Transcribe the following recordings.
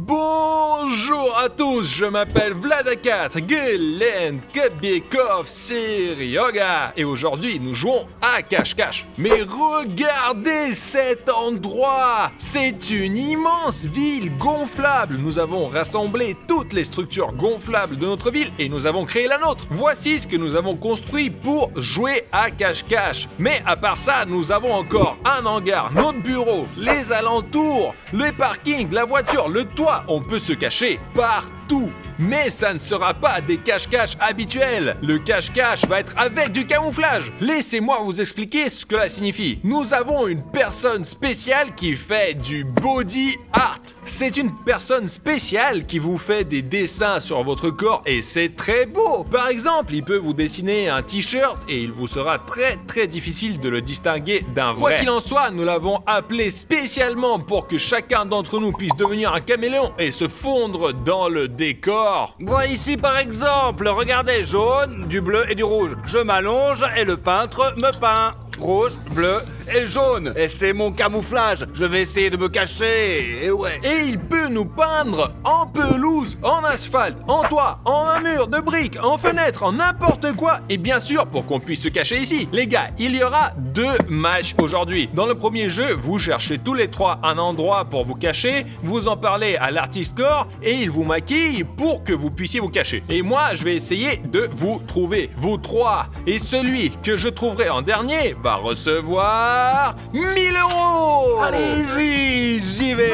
Bonjour à tous, je m'appelle Vladakat, Gelen, Kabekov, Serioga et aujourd'hui nous jouons à cache-cache. Mais regardez cet endroit! C'est une immense ville gonflable. Nous avons rassemblé toutes les structures gonflables de notre ville et nous avons créé la nôtre. Voici ce que nous avons construit pour jouer à cache-cache. Mais à part ça, nous avons encore un hangar, notre bureau, les alentours, les parkings, la voiture, le toit. On peut se cacher partout. Mais ça ne sera pas des cache-cache habituels. Le cache-cache va être avec du camouflage. Laissez-moi vous expliquer ce que cela signifie. Nous avons une personne spéciale qui fait du body art. C'est une personne spéciale qui vous fait des dessins sur votre corps et c'est très beau. Par exemple, il peut vous dessiner un t-shirt et il vous sera très difficile de le distinguer d'un vrai. Quoi qu'il en soit, nous l'avons appelé spécialement pour que chacun d'entre nous puisse devenir un caméléon et se fondre dans le décor. Moi ici par exemple, regardez, jaune, du bleu et du rouge. Je m'allonge et le peintre me peint. Rouge, bleu et jaune. Et c'est mon camouflage. Je vais essayer de me cacher. Et ouais. Et il peut nous peindre en pelouse, en asphalte, en toit, en un mur de briques, en fenêtre, en n'importe quoi. Et bien sûr, pour qu'on puisse se cacher ici. Les gars, il y aura 2 matchs aujourd'hui. Dans le premier jeu, vous cherchez tous les 3 un endroit pour vous cacher. Vous en parlez à l'artiste core et il vous maquille pour que vous puissiez vous cacher. Et moi, je vais essayer de vous trouver, vous 3. Et celui que je trouverai en dernier va recevoir 1000 €. Allez-y, j'y vais.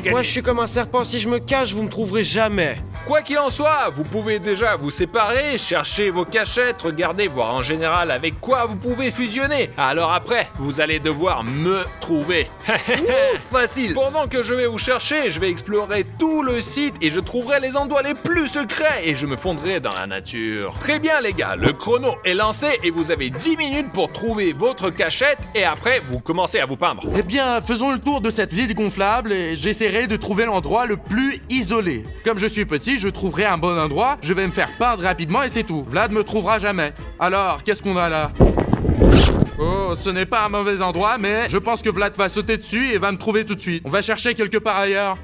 Moi je suis comme un serpent, si je me cache, vous me trouverez jamais. Quoi qu'il en soit, vous pouvez déjà vous séparer, chercher vos cachettes, regarder, voir en général avec quoi vous pouvez fusionner. Alors après, vous allez devoir me trouver. Facile. Pendant que je vais vous chercher, je vais explorer tout le site et je trouverai les endroits les plus secrets et je me fondrai dans la nature. Très bien les gars, le chrono est lancé et vous avez 10 minutes pour trouver votre cachette et après vous commencez à vous peindre. Eh bien, faisons le tour de cette ville gonflable et j'essaierai de trouver l'endroit le plus isolé. Comme je suis petit, je trouverai un bon endroit, je vais me faire peindre rapidement et c'est tout. Vlad me trouvera jamais. Alors, qu'est-ce qu'on a là? Oh, ce n'est pas un mauvais endroit, mais je pense que Vlad va sauter dessus et va me trouver tout de suite. On va chercher quelque part ailleurs.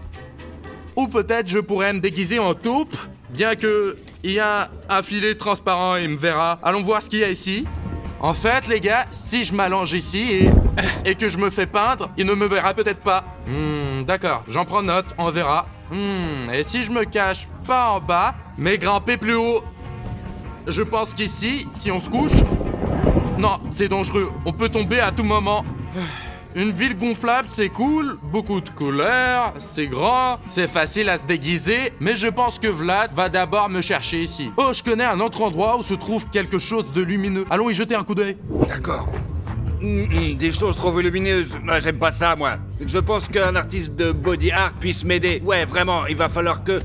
Ou peut-être je pourrais me déguiser en taupe, bien que il y a un filet transparent et il me verra. Allons voir ce qu'il y a ici. En fait, les gars, si je m'allonge ici et que je me fais peindre, il ne me verra peut-être pas. D'accord, j'en prends note, on verra. Et si je me cache pas en bas, mais grimper plus haut? Je pense qu'ici, si on se couche... Non, c'est dangereux, on peut tomber à tout moment. Une ville gonflable, c'est cool, beaucoup de couleurs, c'est grand, c'est facile à se déguiser, mais je pense que Vlad va d'abord me chercher ici. Oh, je connais un autre endroit où se trouve quelque chose de lumineux. Allons y jeter un coup d'œil. D'accord. Des choses trop volumineuses. J'aime pas ça, moi. Je pense qu'un artiste de body art puisse m'aider. Ouais, vraiment, il va falloir que...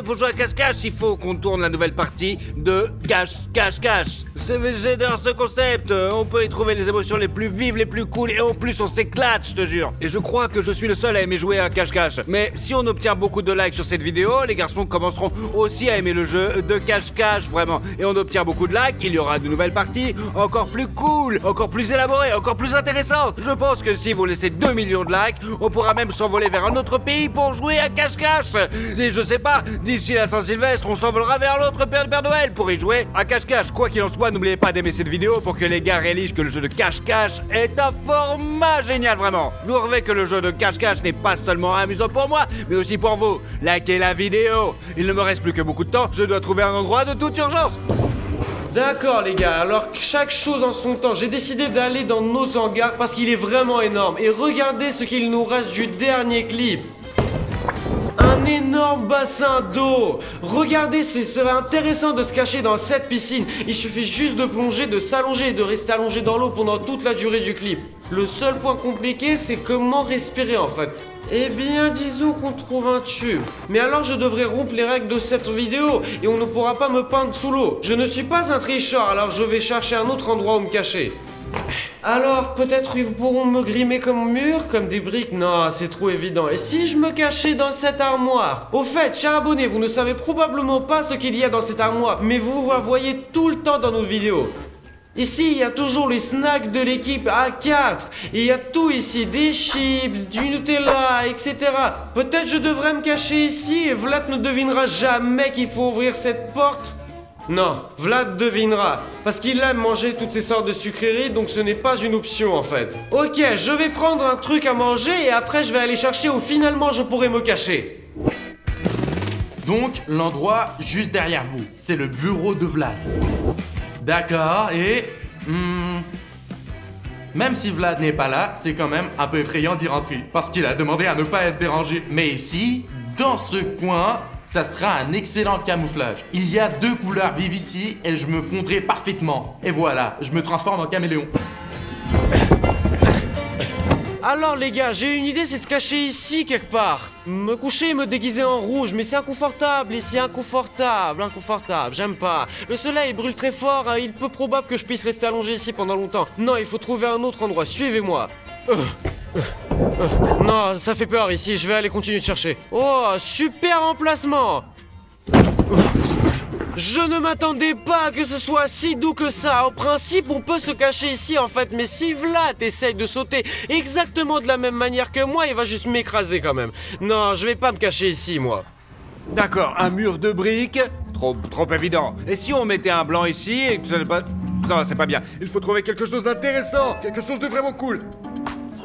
Pour jouer à cache-cache, il faut qu'on tourne la nouvelle partie de cache-cache-cache. J'adore ce concept. On peut y trouver les émotions les plus vives, les plus cool, et en plus on s'éclate, je te jure. Et je crois que je suis le seul à aimer jouer à cache-cache. Mais si on obtient beaucoup de likes sur cette vidéo, les garçons commenceront aussi à aimer le jeu de cache-cache, vraiment. Et on obtient beaucoup de likes, il y aura de nouvelles parties encore plus cool, encore plus élaborées, encore plus intéressantes. Je pense que si vous laissez 2 millions de likes, on pourra même s'envoler vers un autre pays pour jouer à cache-cache. Et je sais pas, d'ici la Saint-Sylvestre, on s'envolera vers l'autre Père Noël pour y jouer à cache-cache. Quoi qu'il en soit, n'oubliez pas d'aimer cette vidéo pour que les gars réalisent que le jeu de cache-cache est un format génial, vraiment. Vous verrez que le jeu de cache-cache n'est pas seulement amusant pour moi, mais aussi pour vous. Likez la vidéo. Il ne me reste plus que beaucoup de temps, je dois trouver un endroit de toute urgence. D'accord les gars, alors chaque chose en son temps, j'ai décidé d'aller dans nos hangars parce qu'il est vraiment énorme. Et regardez ce qu'il nous reste du dernier clip. Un énorme bassin d'eau. Regardez, ce serait intéressant de se cacher dans cette piscine. Il suffit juste de plonger, de s'allonger et de rester allongé dans l'eau pendant toute la durée du clip. Le seul point compliqué, c'est comment respirer en fait. Eh bien, disons qu'on trouve un tube. Mais alors je devrais rompre les règles de cette vidéo et on ne pourra pas me peindre sous l'eau. Je ne suis pas un tricheur, alors je vais chercher un autre endroit où me cacher. Alors, peut-être ils pourront me grimer comme mur, comme des briques. Non, c'est trop évident. Et si je me cachais dans cette armoire? Au fait, chers abonnés, vous ne savez probablement pas ce qu'il y a dans cette armoire, mais vous la voyez tout le temps dans nos vidéos. Ici, il y a toujours les snacks de l'équipe A4. Et il y a tout ici, des chips, du Nutella, etc. Peut-être je devrais me cacher ici et Vlad ne devinera jamais qu'il faut ouvrir cette porte. Non, Vlad devinera, parce qu'il aime manger toutes ces sortes de sucreries, donc ce n'est pas une option en fait. Ok, je vais prendre un truc à manger et après je vais aller chercher où finalement je pourrai me cacher. Donc, l'endroit juste derrière vous, c'est le bureau de Vlad. D'accord, et... même si Vlad n'est pas là, c'est quand même un peu effrayant d'y rentrer, parce qu'il a demandé à ne pas être dérangé. Mais ici, dans ce coin, ça sera un excellent camouflage. Il y a 2 couleurs vives ici, et je me fondrai parfaitement. Et voilà, je me transforme en caméléon. Alors les gars, j'ai une idée, c'est de se cacher ici quelque part. Me coucher et me déguiser en rouge, mais c'est inconfortable ici, inconfortable, j'aime pas. Le soleil brûle très fort, hein, il est peu probable que je puisse rester allongé ici pendant longtemps. Non, il faut trouver un autre endroit, suivez-moi. Non, ça fait peur ici, je vais aller continuer de chercher. Oh, super emplacement. Je ne m'attendais pas à que ce soit si doux que ça. En principe, on peut se cacher ici en fait, mais si Vlad essaye de sauter exactement de la même manière que moi, il va juste m'écraser quand même. Non, je vais pas me cacher ici, moi. D'accord, un mur de briques. Trop évident. Et si on mettait un blanc ici et que ça n'est pas... Non, c'est pas bien. Il faut trouver quelque chose d'intéressant, quelque chose de vraiment cool.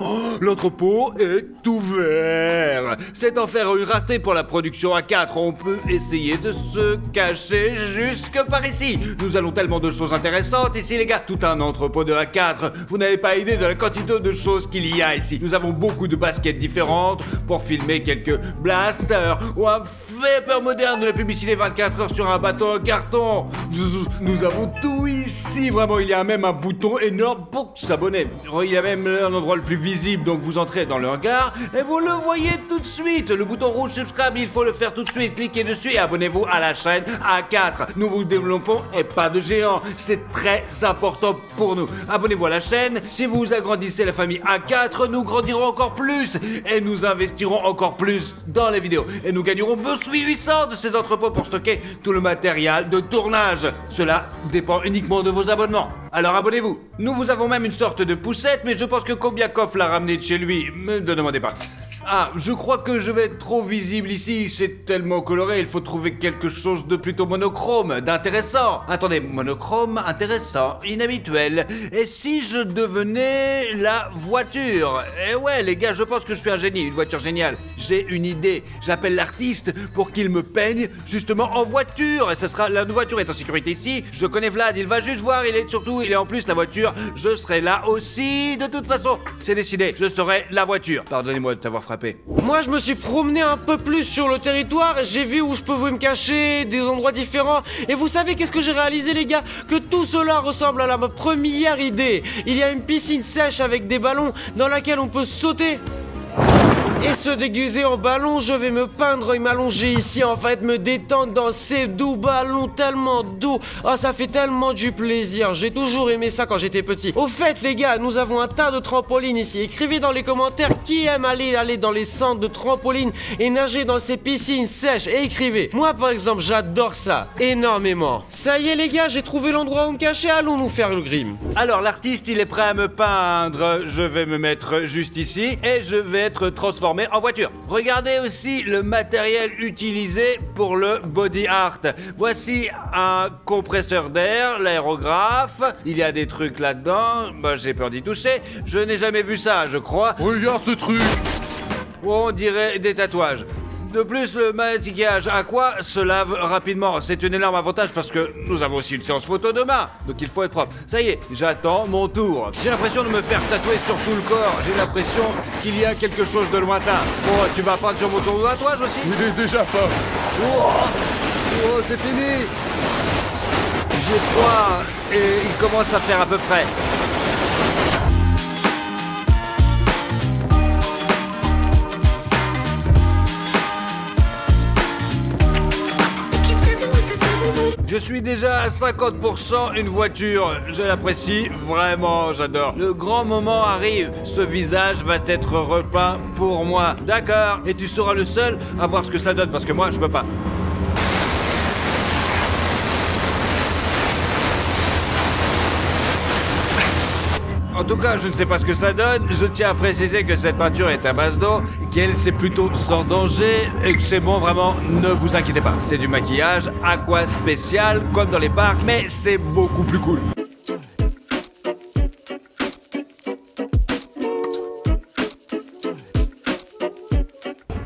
Oh, l'entrepôt est ouvert. C'est en faire une ratée pour la production A4. On peut essayer de se cacher jusque par ici. Nous allons tellement de choses intéressantes ici, les gars. Tout un entrepôt de A4. Vous n'avez pas idée de la quantité de choses qu'il y a ici. Nous avons beaucoup de baskets différentes pour filmer quelques blasters ou un vapeur moderne de la publicité 24 heures sur un bateau en carton. Nous avons tout ici. Vraiment, il y a même un bouton énorme pour s'abonner. Il y a même un endroit le plus visible, donc vous entrez dans le hangar et vous le voyez tout de suite. Le bouton rouge subscribe, il faut le faire tout de suite. Cliquez dessus et abonnez-vous à la chaîne A4. Nous vous développons et pas de géant. C'est très important pour nous. Abonnez-vous à la chaîne. Si vous agrandissez la famille A4, nous grandirons encore plus et nous investirons encore plus dans les vidéos. Et nous gagnerons 800 de ces entrepôts pour stocker tout le matériel de tournage. Cela dépend uniquement de vos abonnements. Alors abonnez-vous. Nous vous avons même une sorte de poussette, mais je pense que Kobiakov l'a ramené de chez lui. Ne demandez pas. Ah, je crois que je vais être trop visible ici, c'est tellement coloré, il faut trouver quelque chose de plutôt monochrome, d'intéressant. Attendez, monochrome, intéressant, inhabituel. Et si je devenais la voiture? Eh ouais, les gars, je pense que je suis un génie, une voiture géniale. J'ai une idée, j'appelle l'artiste pour qu'il me peigne justement en voiture. Et ça sera, la voiture est en sécurité ici, je connais Vlad, il va juste voir, il est en plus la voiture, je serai là aussi. De toute façon, c'est décidé, je serai la voiture. Pardonnez-moi de t'avoir frappé. Moi, je me suis promené un peu plus sur le territoire et j'ai vu où je pouvais me cacher, des endroits différents. Et vous savez qu'est-ce que j'ai réalisé, les gars? Que tout cela ressemble à ma première idée. Il y a une piscine sèche avec des ballons dans laquelle on peut sauter et se déguiser en ballon. Je vais me peindre et m'allonger ici, en fait, me détendre dans ces doux ballons tellement doux. Oh, ça fait tellement du plaisir. J'ai toujours aimé ça quand j'étais petit. Au fait, les gars, nous avons un tas de trampolines ici. Écrivez dans les commentaires qui aime aller dans les centres de trampolines et nager dans ces piscines sèches. Et écrivez. Moi, par exemple, j'adore ça énormément. Ça y est, les gars, j'ai trouvé l'endroit où me cacher. Allons nous faire le grim. Alors, l'artiste, il est prêt à me peindre. Je vais me mettre juste ici et je vais être transformé en voiture. Regardez aussi le matériel utilisé pour le body art. Voici un compresseur d'air, l'aérographe. Il y a des trucs là-dedans. Bah, j'ai peur d'y toucher. Je n'ai jamais vu ça, je crois. Regarde ce truc. On dirait des tatouages. De plus, le maquillage aqua se lave rapidement. C'est un énorme avantage parce que nous avons aussi une séance photo demain. Donc il faut être propre. Ça y est, j'attends mon tour. J'ai l'impression de me faire tatouer sur tout le corps. J'ai l'impression qu'il y a quelque chose de lointain. Oh, tu vas prendre sur mon tatouage aussi? Il est déjà pas. Oh, c'est fini. J'ai froid et il commence à faire à peu près. Je suis déjà à 50% une voiture. Je l'apprécie vraiment, j'adore. Le grand moment arrive. Ce visage va être repeint pour moi. D'accord. Et tu seras le seul à voir ce que ça donne parce que moi, je peux pas. En tout cas, je ne sais pas ce que ça donne. Je tiens à préciser que cette peinture est à base d'eau, qu'elle c'est plutôt sans danger et que c'est bon, vraiment, ne vous inquiétez pas. C'est du maquillage aqua spécial comme dans les parcs, mais c'est beaucoup plus cool.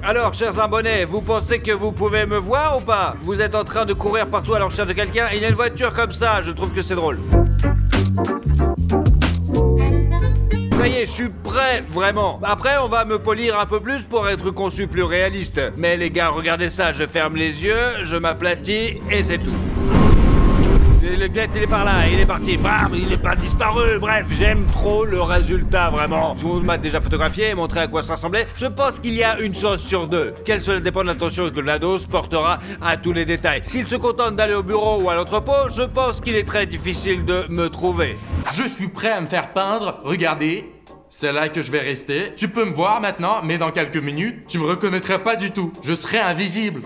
Alors, chers abonnés, vous pensez que vous pouvez me voir ou pas? Vous êtes en train de courir partout à la recherche de quelqu'un, il y a une voiture comme ça, je trouve que c'est drôle. Ça y est, je suis prêt, vraiment. Après, on va me polir un peu plus pour être conçu plus réaliste. Mais les gars, regardez ça, je ferme les yeux, je m'aplatis et c'est tout. Le glette, il est par là, il est parti, bam, il est pas disparu. Bref, j'aime trop le résultat, vraiment. Je vous m'ai déjà photographié et montré à quoi ça ressemblait. Je pense qu'il y a une chance sur deux. Qu'elle cela dépend de l'attention que Vlados portera à tous les détails. S'il se contente d'aller au bureau ou à l'entrepôt, je pense qu'il est très difficile de me trouver. Je suis prêt à me faire peindre, regardez. C'est là que je vais rester. Tu peux me voir maintenant, mais dans quelques minutes, tu me reconnaîtrais pas du tout. Je serai invisible.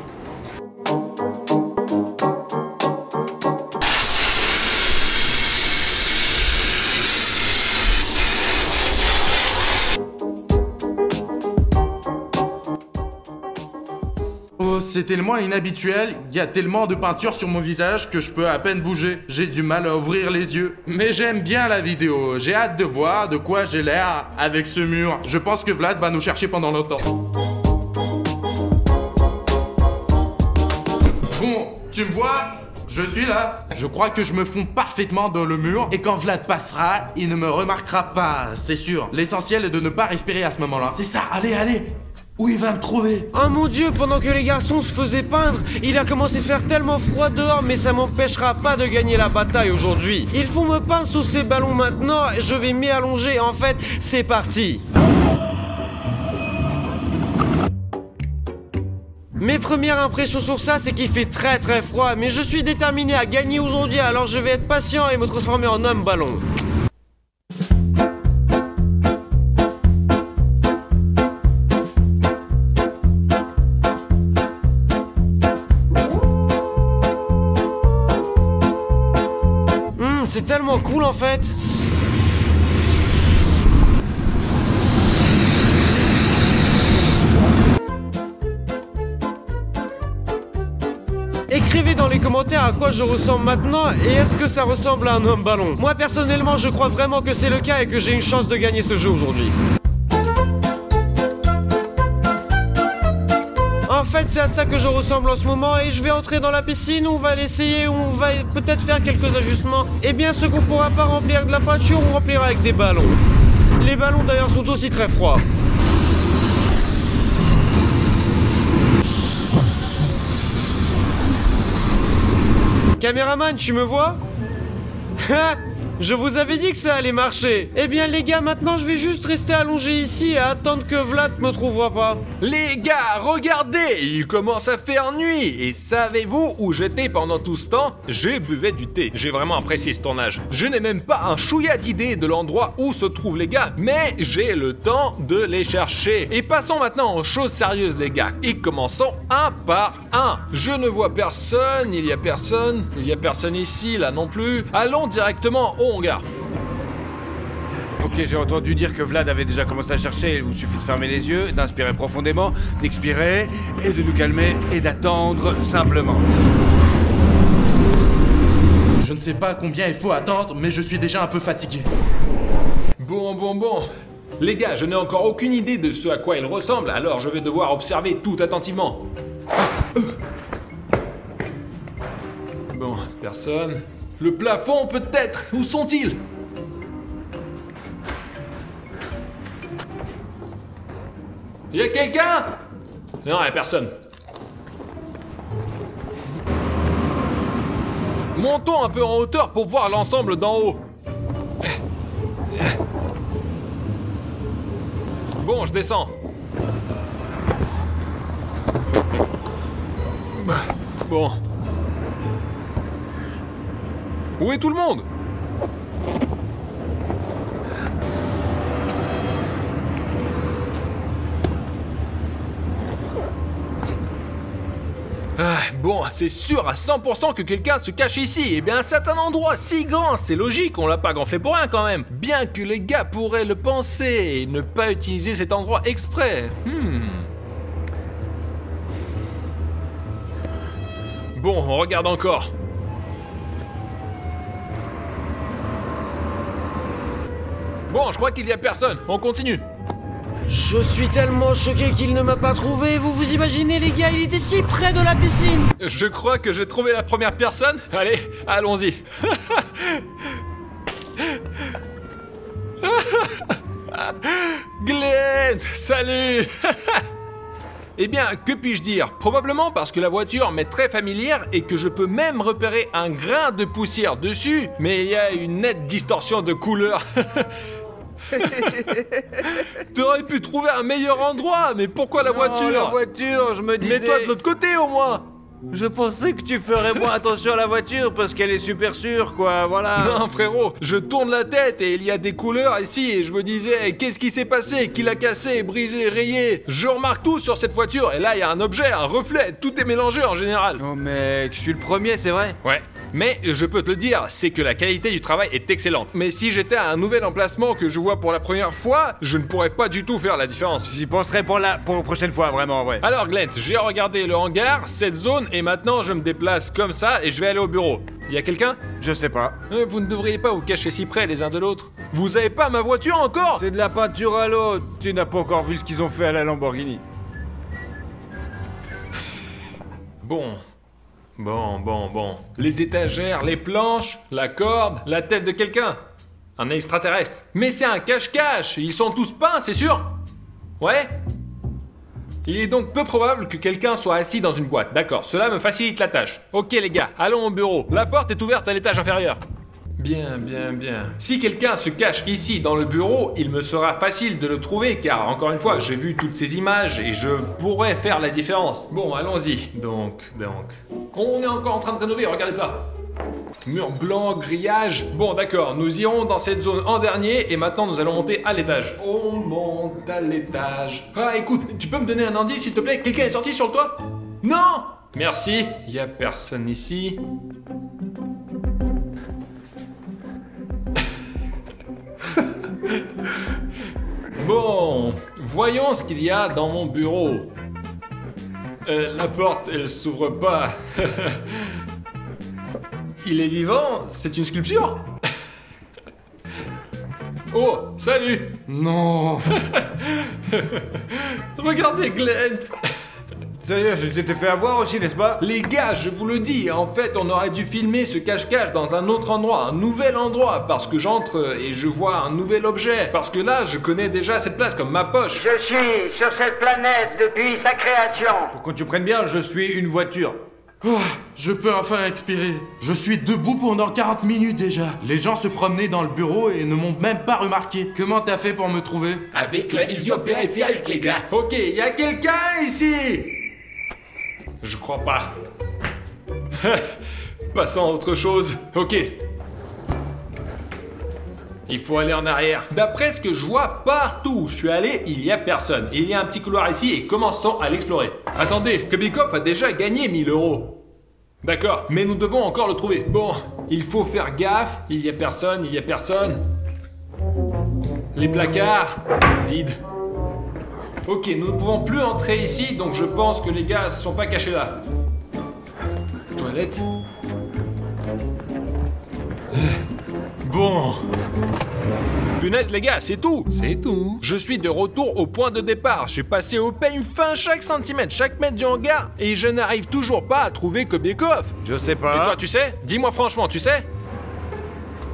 Oh, c'est tellement inhabituel, il y a tellement de peinture sur mon visage que je peux à peine bouger. J'ai du mal à ouvrir les yeux. Mais j'aime bien la vidéo, j'ai hâte de voir de quoi j'ai l'air avec ce mur. Je pense que Vlad va nous chercher pendant longtemps. Bon, tu me vois? Je suis là. Je crois que je me fonds parfaitement dans le mur et quand Vlad passera, il ne me remarquera pas, c'est sûr. L'essentiel est de ne pas respirer à ce moment-là. C'est ça, allez, allez! Où il va me trouver? Oh mon dieu, pendant que les garçons se faisaient peindre, il a commencé à faire tellement froid dehors, mais ça m'empêchera pas de gagner la bataille aujourd'hui. Il faut me peindre sous ces ballons maintenant, je vais m'y allonger, en fait, c'est parti. Mes premières impressions sur ça, c'est qu'il fait très très froid, mais je suis déterminé à gagner aujourd'hui, alors je vais être patient et me transformer en homme ballon. C'est tellement cool en fait. Écrivez dans les commentaires à quoi je ressemble maintenant et est-ce que ça ressemble à un homme ballon. Moi personnellement je crois vraiment que c'est le cas et que j'ai une chance de gagner ce jeu aujourd'hui. En fait, c'est à ça que je ressemble en ce moment et je vais entrer dans la piscine, on va l'essayer, on va peut-être faire quelques ajustements. Eh bien, ce qu'on pourra pas remplir de la peinture, on remplira avec des ballons. Les ballons d'ailleurs sont aussi très froids. Caméraman, tu me vois? Je vous avais dit que ça allait marcher. Eh bien les gars, maintenant je vais juste rester allongé ici et attendre que Vlad me trouvera pas. Les gars, regardez, il commence à faire nuit. Et savez-vous où j'étais pendant tout ce temps? J'ai buvé du thé. J'ai vraiment apprécié ce tournage. Je n'ai même pas un chouïa d'idée de l'endroit où se trouvent les gars, mais j'ai le temps de les chercher. Et passons maintenant aux choses sérieuses les gars. Et commençons un par un. Je ne vois personne, il y a personne ici, là non plus. Allons directement au hangar. Ok, j'ai entendu dire que Vlad avait déjà commencé à chercher. Il vous suffit de fermer les yeux, d'inspirer profondément, d'expirer, et de nous calmer, et d'attendre simplement. Je ne sais pas combien il faut attendre, mais je suis déjà un peu fatigué. Bon. Les gars, je n'ai encore aucune idée de ce à quoi il ressemble, alors je vais devoir observer tout attentivement. Bon, personne. Le plafond peut-être. Où sont-ils? Y a quelqu'un? Non, y a personne. Montons un peu en hauteur pour voir l'ensemble d'en haut. Bon, je descends. Bon. Où est tout le monde? Bon, c'est sûr à 100% que quelqu'un se cache ici. Et bien, un certain endroit si grand, c'est logique, on l'a pas gonflé pour rien quand même. Bien que les gars pourraient le penser et ne pas utiliser cet endroit exprès. Bon, on regarde encore. Bon, je crois qu'il y a personne. On continue. Je suis tellement choqué qu'il ne m'a pas trouvé. Vous vous imaginez, les gars, il était si près de la piscine. Je crois que j'ai trouvé la première personne. Allez, allons-y. Glenn, salut. Eh bien, que puis-je dire? Probablement parce que la voiture m'est très familière et que je peux même repérer un grain de poussière dessus, mais il y a une nette distorsion de couleur. T'aurais pu trouver un meilleur endroit, mais pourquoi la voiture? La voiture, je me disais... Mets-toi de l'autre côté au moins. Je pensais que tu ferais moins attention à la voiture parce qu'elle est super sûre, quoi, voilà. Non frérot, je tourne la tête et il y a des couleurs ici et je me disais qu'est-ce qui s'est passé, qui l'a cassé, brisé, rayé. Je remarque tout sur cette voiture et là il y a un objet, un reflet, tout est mélangé en général. Oh mec, je suis le premier, c'est vrai? Ouais. Mais je peux te le dire, c'est que la qualité du travail est excellente. Mais si j'étais à un nouvel emplacement que je vois pour la première fois, je ne pourrais pas du tout faire la différence. J'y penserai pour la prochaine fois, vraiment, ouais. Alors Glenn, j'ai regardé le hangar, cette zone, et maintenant je me déplace comme ça et je vais aller au bureau. Y a quelqu'un? Je sais pas. Vous ne devriez pas vous cacher si près les uns de l'autre. Vous avez pas ma voiture encore? C'est de la peinture à l'eau. Tu n'as pas encore vu ce qu'ils ont fait à la Lamborghini. Bon. Les étagères, les planches, la corde, la tête de quelqu'un. Un extraterrestre. Mais c'est un cache-cache. Ils sont tous peints, c'est sûr? Ouais? Il est donc peu probable que quelqu'un soit assis dans une boîte. D'accord, cela me facilite la tâche. Ok les gars, allons au bureau. La porte est ouverte à l'étage inférieur. Bien. Si quelqu'un se cache ici dans le bureau, il me sera facile de le trouver car, encore une fois, j'ai vu toutes ces images et je pourrais faire la différence. Bon, allons-y. Donc. On est encore en train de rénover, regardez pas. Mur blanc, grillage. Bon, d'accord, nous irons dans cette zone en dernier et maintenant nous allons monter à l'étage. On monte à l'étage. Ah, écoute, tu peux me donner un indice s'il te plaît? Quelqu'un est sorti sur le toit? Non! Merci, y a personne ici. Bon, voyons ce qu'il y a dans mon bureau. La porte, elle s'ouvre pas. Il est vivant? C'est une sculpture? Oh, salut! Non. Regardez Glenn! Sérieux, je t'étais fait avoir aussi, n'est-ce pas? Les gars, je vous le dis, en fait, on aurait dû filmer ce cache-cache dans un autre endroit, un nouvel endroit, parce que j'entre et je vois un nouvel objet. Parce que là, je connais déjà cette place comme ma poche. Je suis sur cette planète depuis sa création. Pour que tu prennes bien, je suis une voiture. Oh, je peux enfin expirer. Je suis debout pendant 40 minutes déjà. Les gens se promenaient dans le bureau et ne m'ont même pas remarqué. Comment t'as fait pour me trouver? Avec la vision périphérique, les gars. Ok, y a quelqu'un ici? Je crois pas. Passons à autre chose. Ok. Il faut aller en arrière. D'après ce que je vois partout où je suis allé, il y a personne. Il y a un petit couloir ici et commençons à l'explorer. Attendez, Kubikov a déjà gagné 1000 €. D'accord, mais nous devons encore le trouver. Bon, il faut faire gaffe. Il y a personne. Les placards, vides. Ok, nous ne pouvons plus entrer ici, donc je pense que les gars se sont pas cachés là. Toilette. Bon. Punaise les gars, c'est tout. Je suis de retour au point de départ. J'ai passé au peigne fin chaque centimètre, chaque mètre du hangar, et je n'arrive toujours pas à trouver Kubikov. Je sais Et pas. toi, tu sais? Dis-moi franchement, tu sais?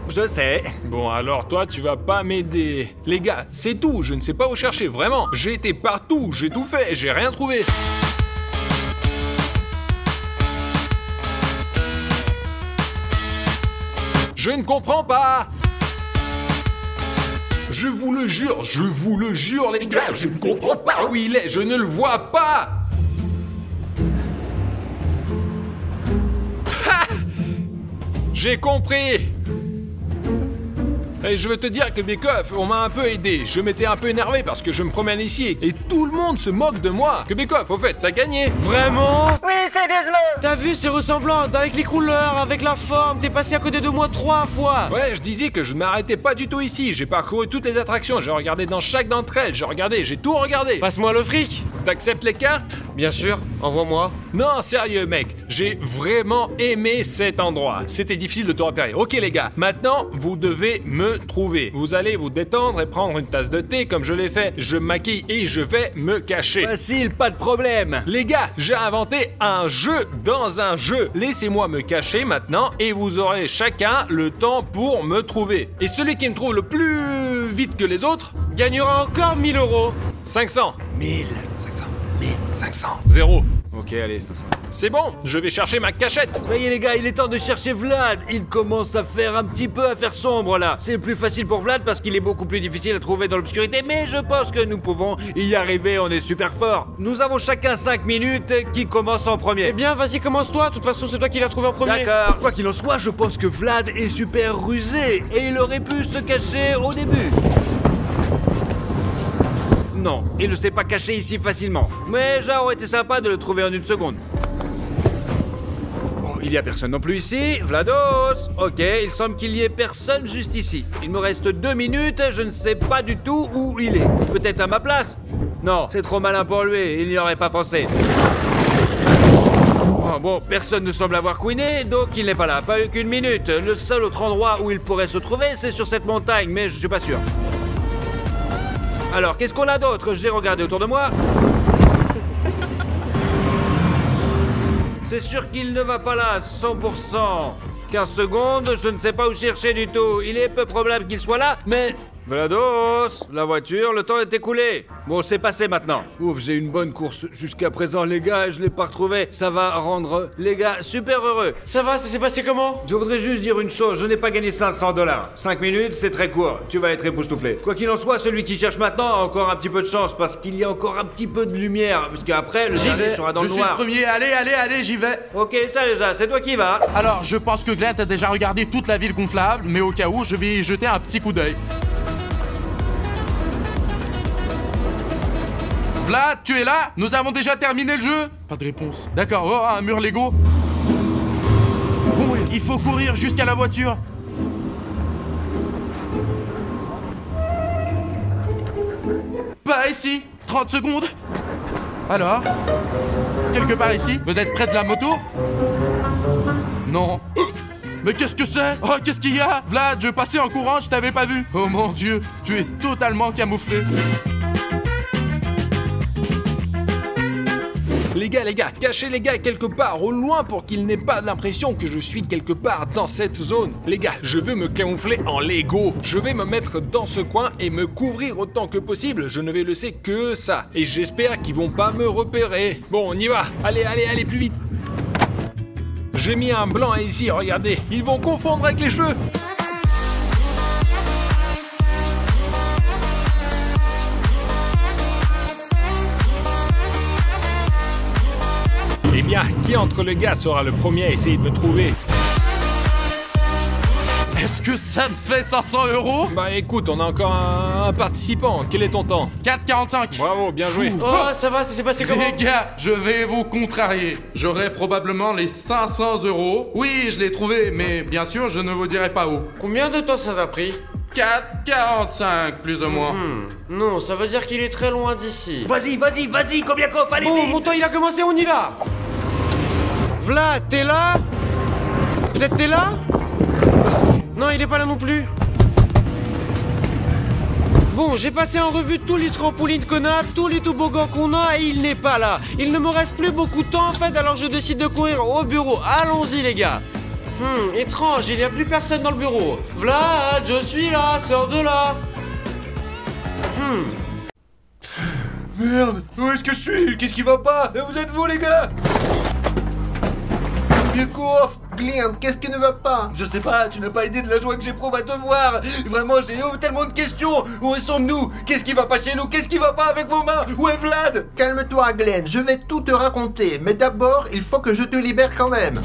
Je sais. Bon, alors toi, tu vas pas m'aider. Les gars, c'est tout, je ne sais pas où chercher, vraiment. J'ai été partout, j'ai tout fait, j'ai rien trouvé. Je ne comprends pas. Je vous le jure, les gars, je ne comprends pas où il est, je ne le vois pas. Ha! J'ai compris. Et je veux te dire que Kubikov, on m'a un peu aidé. Je m'étais un peu énervé parce que je me promène ici et tout le monde se moque de moi. Kubikov, au fait, t'as gagné. Vraiment? Oui, Décidez-le. T'as vu, c'est ressemblant, avec les couleurs, avec la forme, t'es passé à côté de moi 3 fois. Ouais, je disais que je m'arrêtais pas du tout ici. J'ai parcouru toutes les attractions, j'ai regardé dans chaque d'entre elles, j'ai tout regardé. Passe-moi le fric. T'acceptes les cartes? Bien sûr, envoie-moi. Non, sérieux mec, j'ai vraiment aimé cet endroit. C'était difficile de te repérer. Ok les gars, maintenant vous devez me trouver. Vous allez vous détendre et prendre une tasse de thé comme je l'ai fait. Je me maquille et je vais me cacher. Facile, pas de problème. Les gars, j'ai inventé un jeu dans un jeu. Laissez-moi me cacher maintenant et vous aurez chacun le temps pour me trouver. Et celui qui me trouve le plus vite que les autres Gagnera encore 1000 €. 500. 1000. 500. 500. 0. Ok, allez, 500. C'est bon, je vais chercher ma cachette. Ça y est les gars, il est temps de chercher Vlad. Il commence à faire un petit peu à faire sombre là. C'est plus facile pour Vlad parce qu'il est beaucoup plus difficile à trouver dans l'obscurité, mais je pense que nous pouvons y arriver, on est super fort. Nous avons chacun 5 minutes. Qui commence en premier? Eh bien, vas-y, commence-toi. De toute façon, c'est toi qui l'as trouvé en premier. D'accord. Quoi qu'il en soit, je pense que Vlad est super rusé et il aurait pu se cacher au début. Non, il ne s'est pas caché ici facilement. Mais ça aurait été sympa de le trouver en une seconde. Bon, il y a personne non plus ici. Vlados! Ok, il semble qu'il y ait personne juste ici. Il me reste 2 minutes, je ne sais pas du tout où il est. Peut-être à ma place? Non, c'est trop malin pour lui, il n'y aurait pas pensé. Oh, bon, personne ne semble avoir couiné, donc il n'est pas là. Pas eu qu'une minute. Le seul autre endroit où il pourrait se trouver, c'est sur cette montagne, mais je suis pas sûr. Alors, qu'est-ce qu'on a d'autre? J'ai regardé autour de moi. C'est sûr qu'il ne va pas là, 100%. 15 secondes, je ne sais pas où chercher du tout. Il est peu probable qu'il soit là, mais... Vlados, la voiture, le temps est écoulé. Bon, c'est passé maintenant. Ouf, j'ai une bonne course jusqu'à présent, les gars, et je l'ai pas retrouvé. Ça va rendre les gars super heureux. Ça va, ça s'est passé comment? Je voudrais juste dire une chose, je n'ai pas gagné 500 $. 5 minutes, c'est très court. Tu vas être époustouflé. Quoi qu'il en soit, celui qui cherche maintenant a encore un petit peu de chance, parce qu'il y a encore un petit peu de lumière. Parce qu'après, le dernier sera dans le noir. Je suis le premier, allez, j'y vais. Ok, ça déjà, c'est toi qui vas. Alors, je pense que Glenn a déjà regardé toute la ville gonflable, mais au cas où, je vais y jeter un petit coup d'œil. Vlad, tu es là? Nous avons déjà terminé le jeu? Pas de réponse. D'accord, oh, un mur Lego. Bon, il faut courir jusqu'à la voiture. Pas ici. 30 secondes. Alors? Quelque part ici? Peut-être près de la moto? Non. Mais qu'est-ce que c'est? Oh, qu'est-ce qu'il y a? Vlad, je passais en courant, je t'avais pas vu. Oh mon Dieu, tu es totalement camouflé. Les gars, cachez les gars quelque part au loin pour qu'ils n'aient pas l'impression que je suis quelque part dans cette zone. Les gars, je veux me camoufler en Lego. Je vais me mettre dans ce coin et me couvrir autant que possible. Je ne vais laisser que ça. Et j'espère qu'ils vont pas me repérer. Bon, on y va. Allez, plus vite. J'ai mis un blanc ici, regardez. Ils vont confondre avec les cheveux. Eh bien, qui entre les gars sera le premier à essayer de me trouver? Est-ce que ça me fait 500 €? Bah écoute, on a encore un participant. Quel est ton temps? 4,45. Bravo, bien joué. Oh, ça va, ça s'est passé comment? Les gars, je vais vous contrarier. J'aurai probablement les 500 €. Oui, je l'ai trouvé, mais bien sûr, je ne vous dirai pas où. Combien de temps ça t'a pris? 4,45 plus ou moins. Non, ça veut dire qu'il est très loin d'ici. Vas-y, Kobiakov, allez Bon, vite. mon temps il a commencé, on y va. Vlad, t'es là? Peut-être t'es là? Non, il est pas là non plus. Bon, j'ai passé en revue tous les trampolines qu'on a, tous les toboggans qu'on a et il n'est pas là. Il ne me reste plus beaucoup de temps en fait, alors je décide de courir au bureau. Allons-y les gars. Étrange, il n'y a plus personne dans le bureau. Vlad, je suis là, sors de là. Merde, où est-ce que je suis? Qu'est-ce qui va pas? Vous êtes vous les gars? Kobiakov, Glenn, qu'est-ce qui ne va pas? je sais pas, tu n'as pas idée de la joie que j'éprouve à te voir. Vraiment, j'ai tellement de questions. Où sommes-nous? Qu'est-ce qui va pas chez nous? Qu'est-ce qui va pas avec vos mains? Où est Vlad? Calme-toi, Glenn, je vais tout te raconter. Mais d'abord, il faut que je te libère quand même.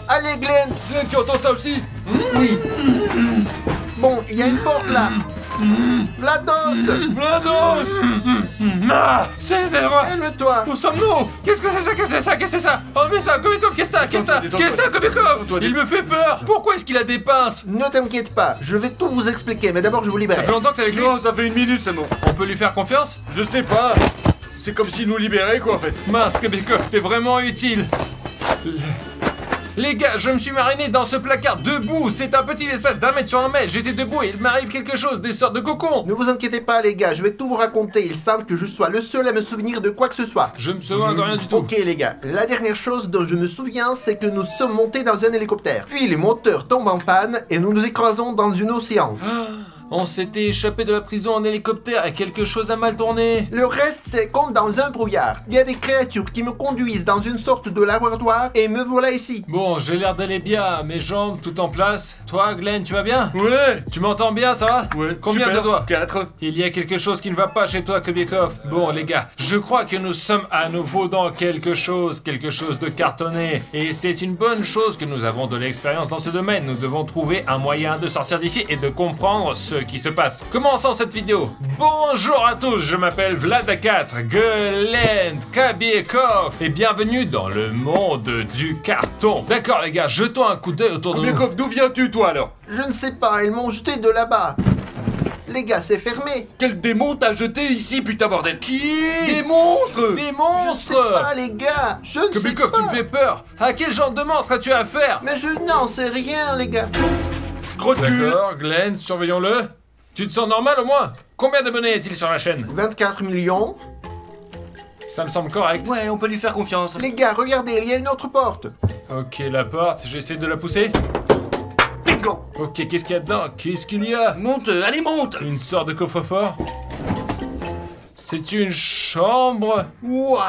Allez, Glenn. Glenn, tu entends ça aussi? Oui. Bon, il y a une porte là. Vlados! GLaDOS! Ah! C'est moi! Calme-toi! Où sommes-nous? Qu'est-ce que c'est ça? Qu'est-ce que c'est ça? Qu'est-ce que c'est ça? Enlevez ça! Kobikov, qu'est-ce que c'est? Qu'est-ce que c'est? Qu'est-ce que c'est, Kobikov? Il me fait peur! Pourquoi est-ce qu'il a des pinces? Ne t'inquiète pas, je vais tout vous expliquer, mais d'abord je vous libère. Ça fait longtemps que t'es avec lui? Non, ça fait 1 minute, c'est bon. On peut lui faire confiance? Je sais pas. C'est comme s'il nous libérait, quoi, en fait. Mince, Kobikov, t'es vraiment utile! Les gars, je me suis mariné dans ce placard debout. C'est un petit espace d'1 mètre sur 1 mètre. J'étais debout et il m'arrive quelque chose, des sortes de cocons. Ne vous inquiétez pas les gars, je vais tout vous raconter. Il semble que je sois le seul à me souvenir de quoi que ce soit. Je me souviens de rien du tout. Ok les gars, la dernière chose dont je me souviens, c'est que nous sommes montés dans un hélicoptère. Puis les moteurs tombent en panne et nous nous écrasons dans une océan. On s'était échappé de la prison en hélicoptère et quelque chose a mal tourné. Le reste, c'est comme dans un brouillard. Il y a des créatures qui me conduisent dans une sorte de laboratoire et me voilà ici. Bon, j'ai l'air d'aller bien, mes jambes tout en place. Toi, Glenn, tu vas bien? Ouais. Tu m'entends bien, ça va? Ouais. Combien super. de doigts? 4. Il y a quelque chose qui ne va pas chez toi, Kobikov. Bon, les gars, je crois que nous sommes à nouveau dans quelque chose de cartonné. Et c'est une bonne chose que nous avons de l'expérience dans ce domaine. Nous devons trouver un moyen de sortir d'ici et de comprendre ce qui se passe. Commençons cette vidéo. Bonjour à tous, je m'appelle Vlad4, Glenn Kobikov, et bienvenue dans le monde du carton. D'accord, les gars, jetons un coup d'œil autour de nous. Kobikov, d'où viens-tu, toi, alors? Je ne sais pas, ils m'ont jeté de là-bas. Les gars, c'est fermé. Quel démon t'a jeté ici, putain, bordel? Qui? Des monstres! Des Je sais monstres! pas les gars, je ne sais Kobikov, pas. tu me fais peur. À quel genre de monstre as-tu affaire? Mais je n'en sais rien les gars. Recule! D'accord, Glenn, surveillons-le. Tu te sens normal au moins? Combien d'abonnés est-il sur la chaîne? 24 millions. Ça me semble correct. Ouais, on peut lui faire confiance. Les gars, regardez, il y a une autre porte. Ok, la porte, j'essaie de la pousser. Bingo! Ok, qu'est-ce qu'il y a dedans? Qu'est-ce qu'il y a? Monte, allez, monte! Une sorte de coffre-fort? C'est une chambre? Waouh!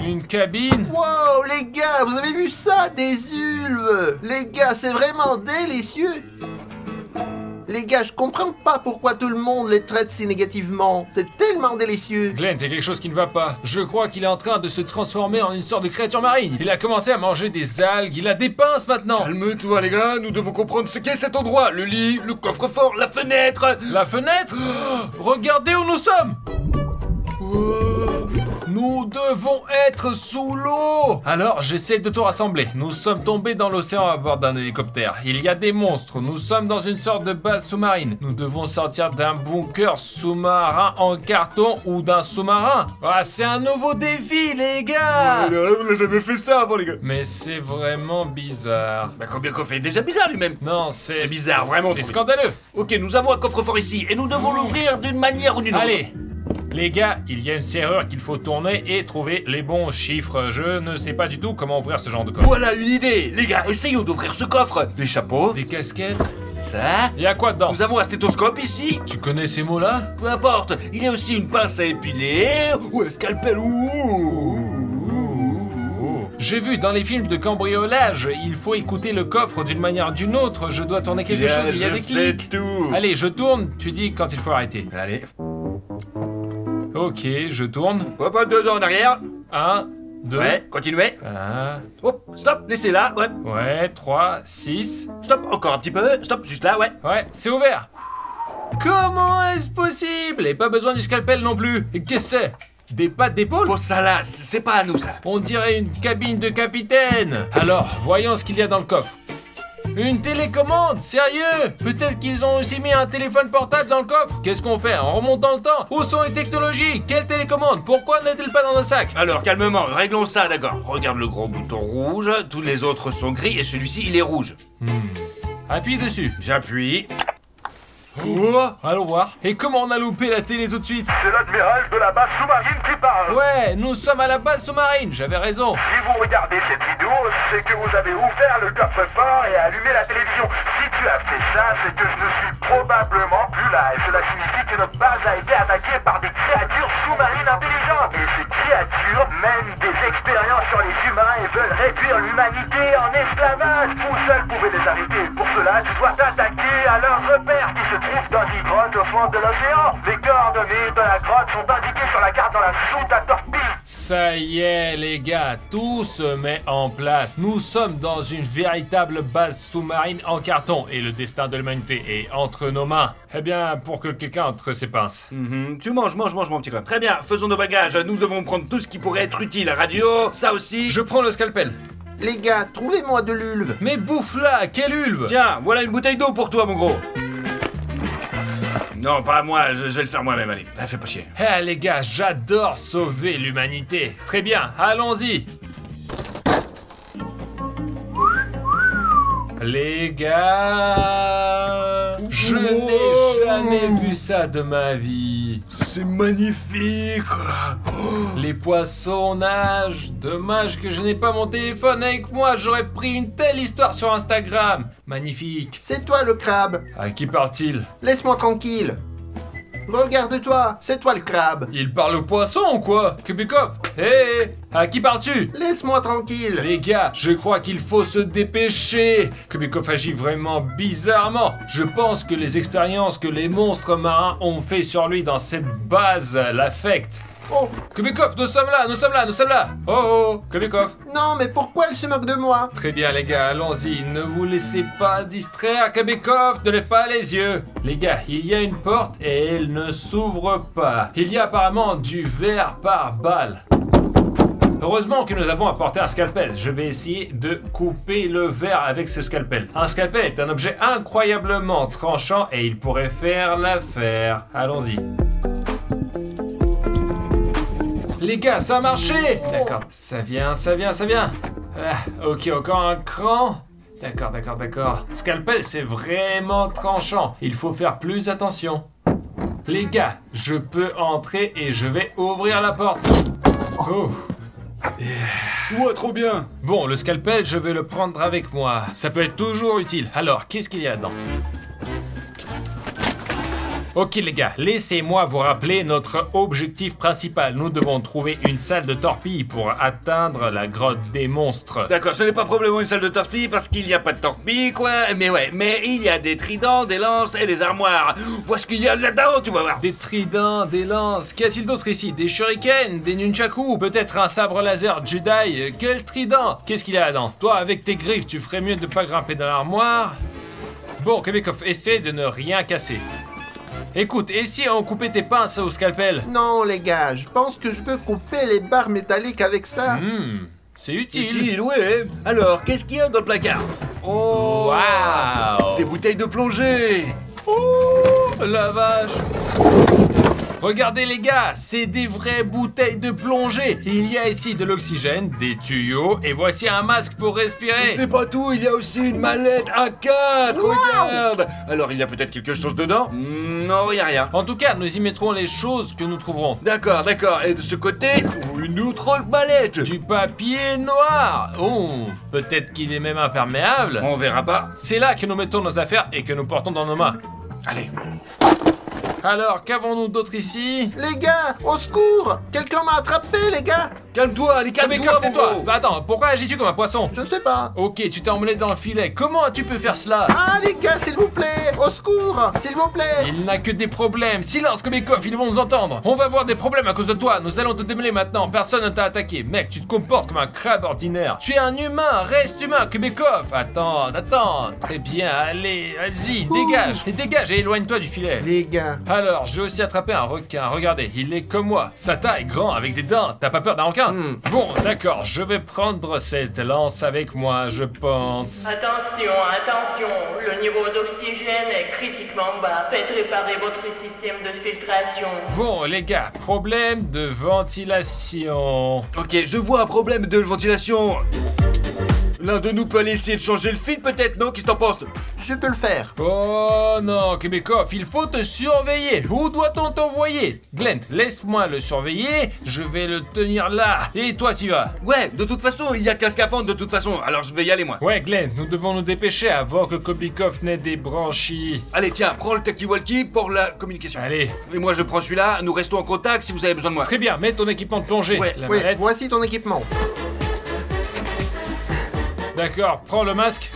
Une cabine? Wow, les gars, vous avez vu ça? Des vulves. Les gars, c'est vraiment délicieux. Les gars, je comprends pas pourquoi tout le monde les traite si négativement. C'est tellement délicieux. Glenn, t'as quelque chose qui ne va pas. Je crois qu'il est en train de se transformer en une sorte de créature marine. Il a commencé à manger des algues, il a des pinces maintenant. Calme-toi, les gars, nous devons comprendre ce qu'est cet endroit. Le lit, le coffre-fort, la fenêtre. La fenêtre? Regardez où nous sommes! Nous devons être sous l'eau! Alors, j'essaie de tout rassembler. Nous sommes tombés dans l'océan à bord d'un hélicoptère. Il y a des monstres. Nous sommes dans une sorte de base sous-marine. Nous devons sortir d'un bunker sous-marin en carton ou d'un sous-marin. Ah, c'est un nouveau défi, les gars! On n'a jamais fait ça avant, les gars. Mais c'est vraiment bizarre. Bah, Kobikov est déjà bizarre lui-même. Non, c'est... C'est bizarre, vraiment. C'est trop scandaleux. Ok, nous avons un coffre-fort ici et nous devons l'ouvrir d'une manière ou d'une autre. Allez! Les gars, il y a une serrure qu'il faut tourner et trouver les bons chiffres. Je ne sais pas du tout comment ouvrir ce genre de coffre. Voilà une idée. Les gars, essayons d'ouvrir ce coffre. Des chapeaux. Des casquettes? Ça. Il y a quoi dedans? Nous avons un stéthoscope ici. Tu connais ces mots-là? Peu importe. Il y a aussi une pince à épiler. Ou un scalpel. J'ai vu dans les films de cambriolage, il faut écouter le coffre d'une manière ou d'une autre. Je dois tourner quelque chose, il y a des clics. tout. Allez, je tourne, tu dis quand il faut arrêter. Allez. Ok, je tourne. Hop, 2 en arrière. 1, 2, Ouais, continuez. 1, Hop, stop, laissez là, ouais. ouais, 3, 6. Stop, encore un petit peu. Stop, juste là, ouais. Ouais, c'est ouvert. Comment est-ce possible? Et pas besoin du scalpel non plus. Et qu'est-ce que c'est? Des pattes d'épaule? Pose ça là, c'est pas à nous ça. On dirait une cabine de capitaine. Alors, voyons ce qu'il y a dans le coffre. Une télécommande? Sérieux? Peut-être qu'ils ont aussi mis un téléphone portable dans le coffre? Qu'est-ce qu'on fait? On remonte dans le temps? Où sont les technologies? Quelle télécommande? Pourquoi n'est-elle pas dans le sac? Alors calmement, réglons ça d'accord. Regarde le gros bouton rouge, tous les autres sont gris et celui-ci il est rouge. Appuie dessus. J'appuie. Oh, Allons voir. Et comment on a loupé la télé tout de suite? C'est l'admiral de la base sous-marine qui parle. Ouais, nous sommes à la base sous-marine, j'avais raison. Si vous regardez cette vidéo, c'est que vous avez ouvert le coffre-fort et allumé la télévision. Si tu as fait ça, c'est que je ne suis probablement plus là. Et cela signifie que notre base a été attaquée par des créatures sous-marines intelligentes. Et ces créatures mènent des expériences sur les humains et veulent réduire l'humanité en esclavage. Vous seul pouvez les arrêter. Pour cela, tu dois t'attaquer à leur repère qui se trouve dans une grotte au fond de l'océan. Les coordonnées de la grotte sont indiquées sur la carte dans la soute à torpille. Ça y est les gars, tout se met en place. Nous sommes dans une véritable base sous-marine en carton et le destin de l'humanité est entre nos mains. Eh bien, pour que quelqu'un entre ses pinces. Tu manges mon petit gars. Très bien, faisons nos bagages. Nous devons prendre tout ce qui pourrait être utile. Radio, ça aussi. Je prends le scalpel. Les gars, trouvez-moi de l'ulve. Mais bouffe là, quelle ulve! Tiens, voilà une bouteille d'eau pour toi, mon gros. Non, pas moi, je vais le faire moi-même, allez. Fais pas chier. Eh les gars, j'adore sauver l'humanité. Très bien, allons-y. Les gars, je n'ai jamais vu ça de ma vie. C'est magnifique. Les poissons nagent. Dommage que je n'ai pas mon téléphone avec moi. J'aurais pris une telle histoire sur Instagram. Magnifique. C'est toi le crabe. À qui parle-t-il? Laisse-moi tranquille. Regarde-toi, c'est toi le crabe. Il parle aux poissons ou quoi? Kubikov? Hé, à qui parles-tu? Laisse-moi tranquille. Les gars, je crois qu'il faut se dépêcher. Kubikov agit vraiment bizarrement. Je pense que les expériences que les monstres marins ont fait sur lui dans cette base l'affectent. Oh, Kubikov, nous sommes là, nous sommes là, nous sommes là. Oh, Kubikov. non, mais pourquoi elle se moque de moi? Très bien les gars, allons-y, ne vous laissez pas distraire, Kubikov, ne lève pas les yeux. Les gars, il y a une porte et elle ne s'ouvre pas. Il y a apparemment du verre par balle. Heureusement que nous avons apporté un scalpel. Je vais essayer de couper le verre avec ce scalpel. Un scalpel est un objet incroyablement tranchant et il pourrait faire l'affaire. Allons-y. Les gars, ça a marché! D'accord, ça vient, ça vient, ça vient. Ah, ok, encore un cran. D'accord, d'accord, d'accord. Scalpel, c'est vraiment tranchant. Il faut faire plus attention. Les gars, je peux entrer et je vais ouvrir la porte. Oh. Ouais, trop bien. Bon, le scalpel, je vais le prendre avec moi. Ça peut être toujours utile. Alors, qu'est-ce qu'il y a dedans? Ok les gars, laissez-moi vous rappeler notre objectif principal. Nous devons trouver une salle de torpille pour atteindre la grotte des monstres. D'accord, ce n'est pas probablement une salle de torpille parce qu'il n'y a pas de torpille, quoi. Mais ouais, mais il y a des tridents, des lances et des armoires. Vois ce qu'il y a là-dedans, tu vas voir. Des tridents, des lances, qu'y a-t-il d'autre ici? Des shurikens, des nunchakus, peut-être un sabre laser Jedi. Quel trident? Qu'est-ce qu'il y a là-dedans? Toi, avec tes griffes, tu ferais mieux de pas grimper dans l'armoire. Bon, Kubikov, essaie de ne rien casser. Écoute, et si on coupait tes pinces au scalpel? Non, les gars, je pense que je peux couper les barres métalliques avec ça. C'est utile. Utile, ouais. Alors, qu'est-ce qu'il y a dans le placard? Oh, Waouh! des bouteilles de plongée. Oh, la vache! Regardez les gars, c'est des vraies bouteilles de plongée. Il y a ici de l'oxygène, des tuyaux et voici un masque pour respirer. Ce n'est pas tout, il y a aussi une mallette A4, regarde. Alors il y a peut-être quelque chose dedans? Non, il n'y a rien. En tout cas, nous y mettrons les choses que nous trouverons. D'accord, d'accord. Et de ce côté, une autre mallette. Du papier noir. Oh, peut-être qu'il est même imperméable. On verra pas. C'est là que nous mettons nos affaires et que nous portons dans nos mains. Allez. Alors, qu'avons-nous d'autre ici? Les gars, au secours! Quelqu'un m'a attrapé, les gars! Calme-toi, allez, calme-toi, mon tais-toi. gros. Attends, pourquoi agis-tu comme un poisson? Je ne sais pas. Ok, tu t'es emmêlé dans le filet. Comment tu peux faire cela? Ah, les gars, s'il vous plaît! Au secours! S'il vous plaît! Il n'a que des problèmes. Silence, Kubikov, ils vont nous entendre. On va avoir des problèmes à cause de toi. Nous allons te démêler maintenant. Personne ne t'a attaqué. Mec, tu te comportes comme un crabe ordinaire. Tu es un humain. Reste humain, Kubikov. Attends. Très bien, allez, vas-y, dégage. Et dégage et éloigne-toi du filet. Les gars... Alors, j'ai aussi attrapé un requin. Regardez, il est comme moi. Sa taille, grand, avec des dents. T'as pas peur d'un requin? Bon, d'accord, je vais prendre cette lance avec moi, je pense. Attention, attention, le niveau d'oxygène est critiquement bas. Faites réparer votre système de filtration. Bon, les gars, problème de ventilation. Ok, je vois un problème de ventilation. L'un de nous peut aller essayer de changer le fil peut-être, non? Qu'est-ce que t'en penses? Je peux le faire. Oh non, Kubikov, il faut te surveiller. Où doit-on t'envoyer? Glenn, laisse-moi le surveiller, je vais le tenir là. Et toi, tu vas? Ouais, de toute façon, il y a qu'un scaphandre de toute façon, alors je vais y aller moi. Ouais, Glenn, nous devons nous dépêcher avant que Kubikov n'ait des branchies. Allez, tiens, prends le talkie-walkie pour la communication. Allez. Et moi je prends celui-là, nous restons en contact si vous avez besoin de moi. Très bien, mets ton équipement de plongée. Ouais, la Oui, mallette. voici ton équipement. D'accord, prends le masque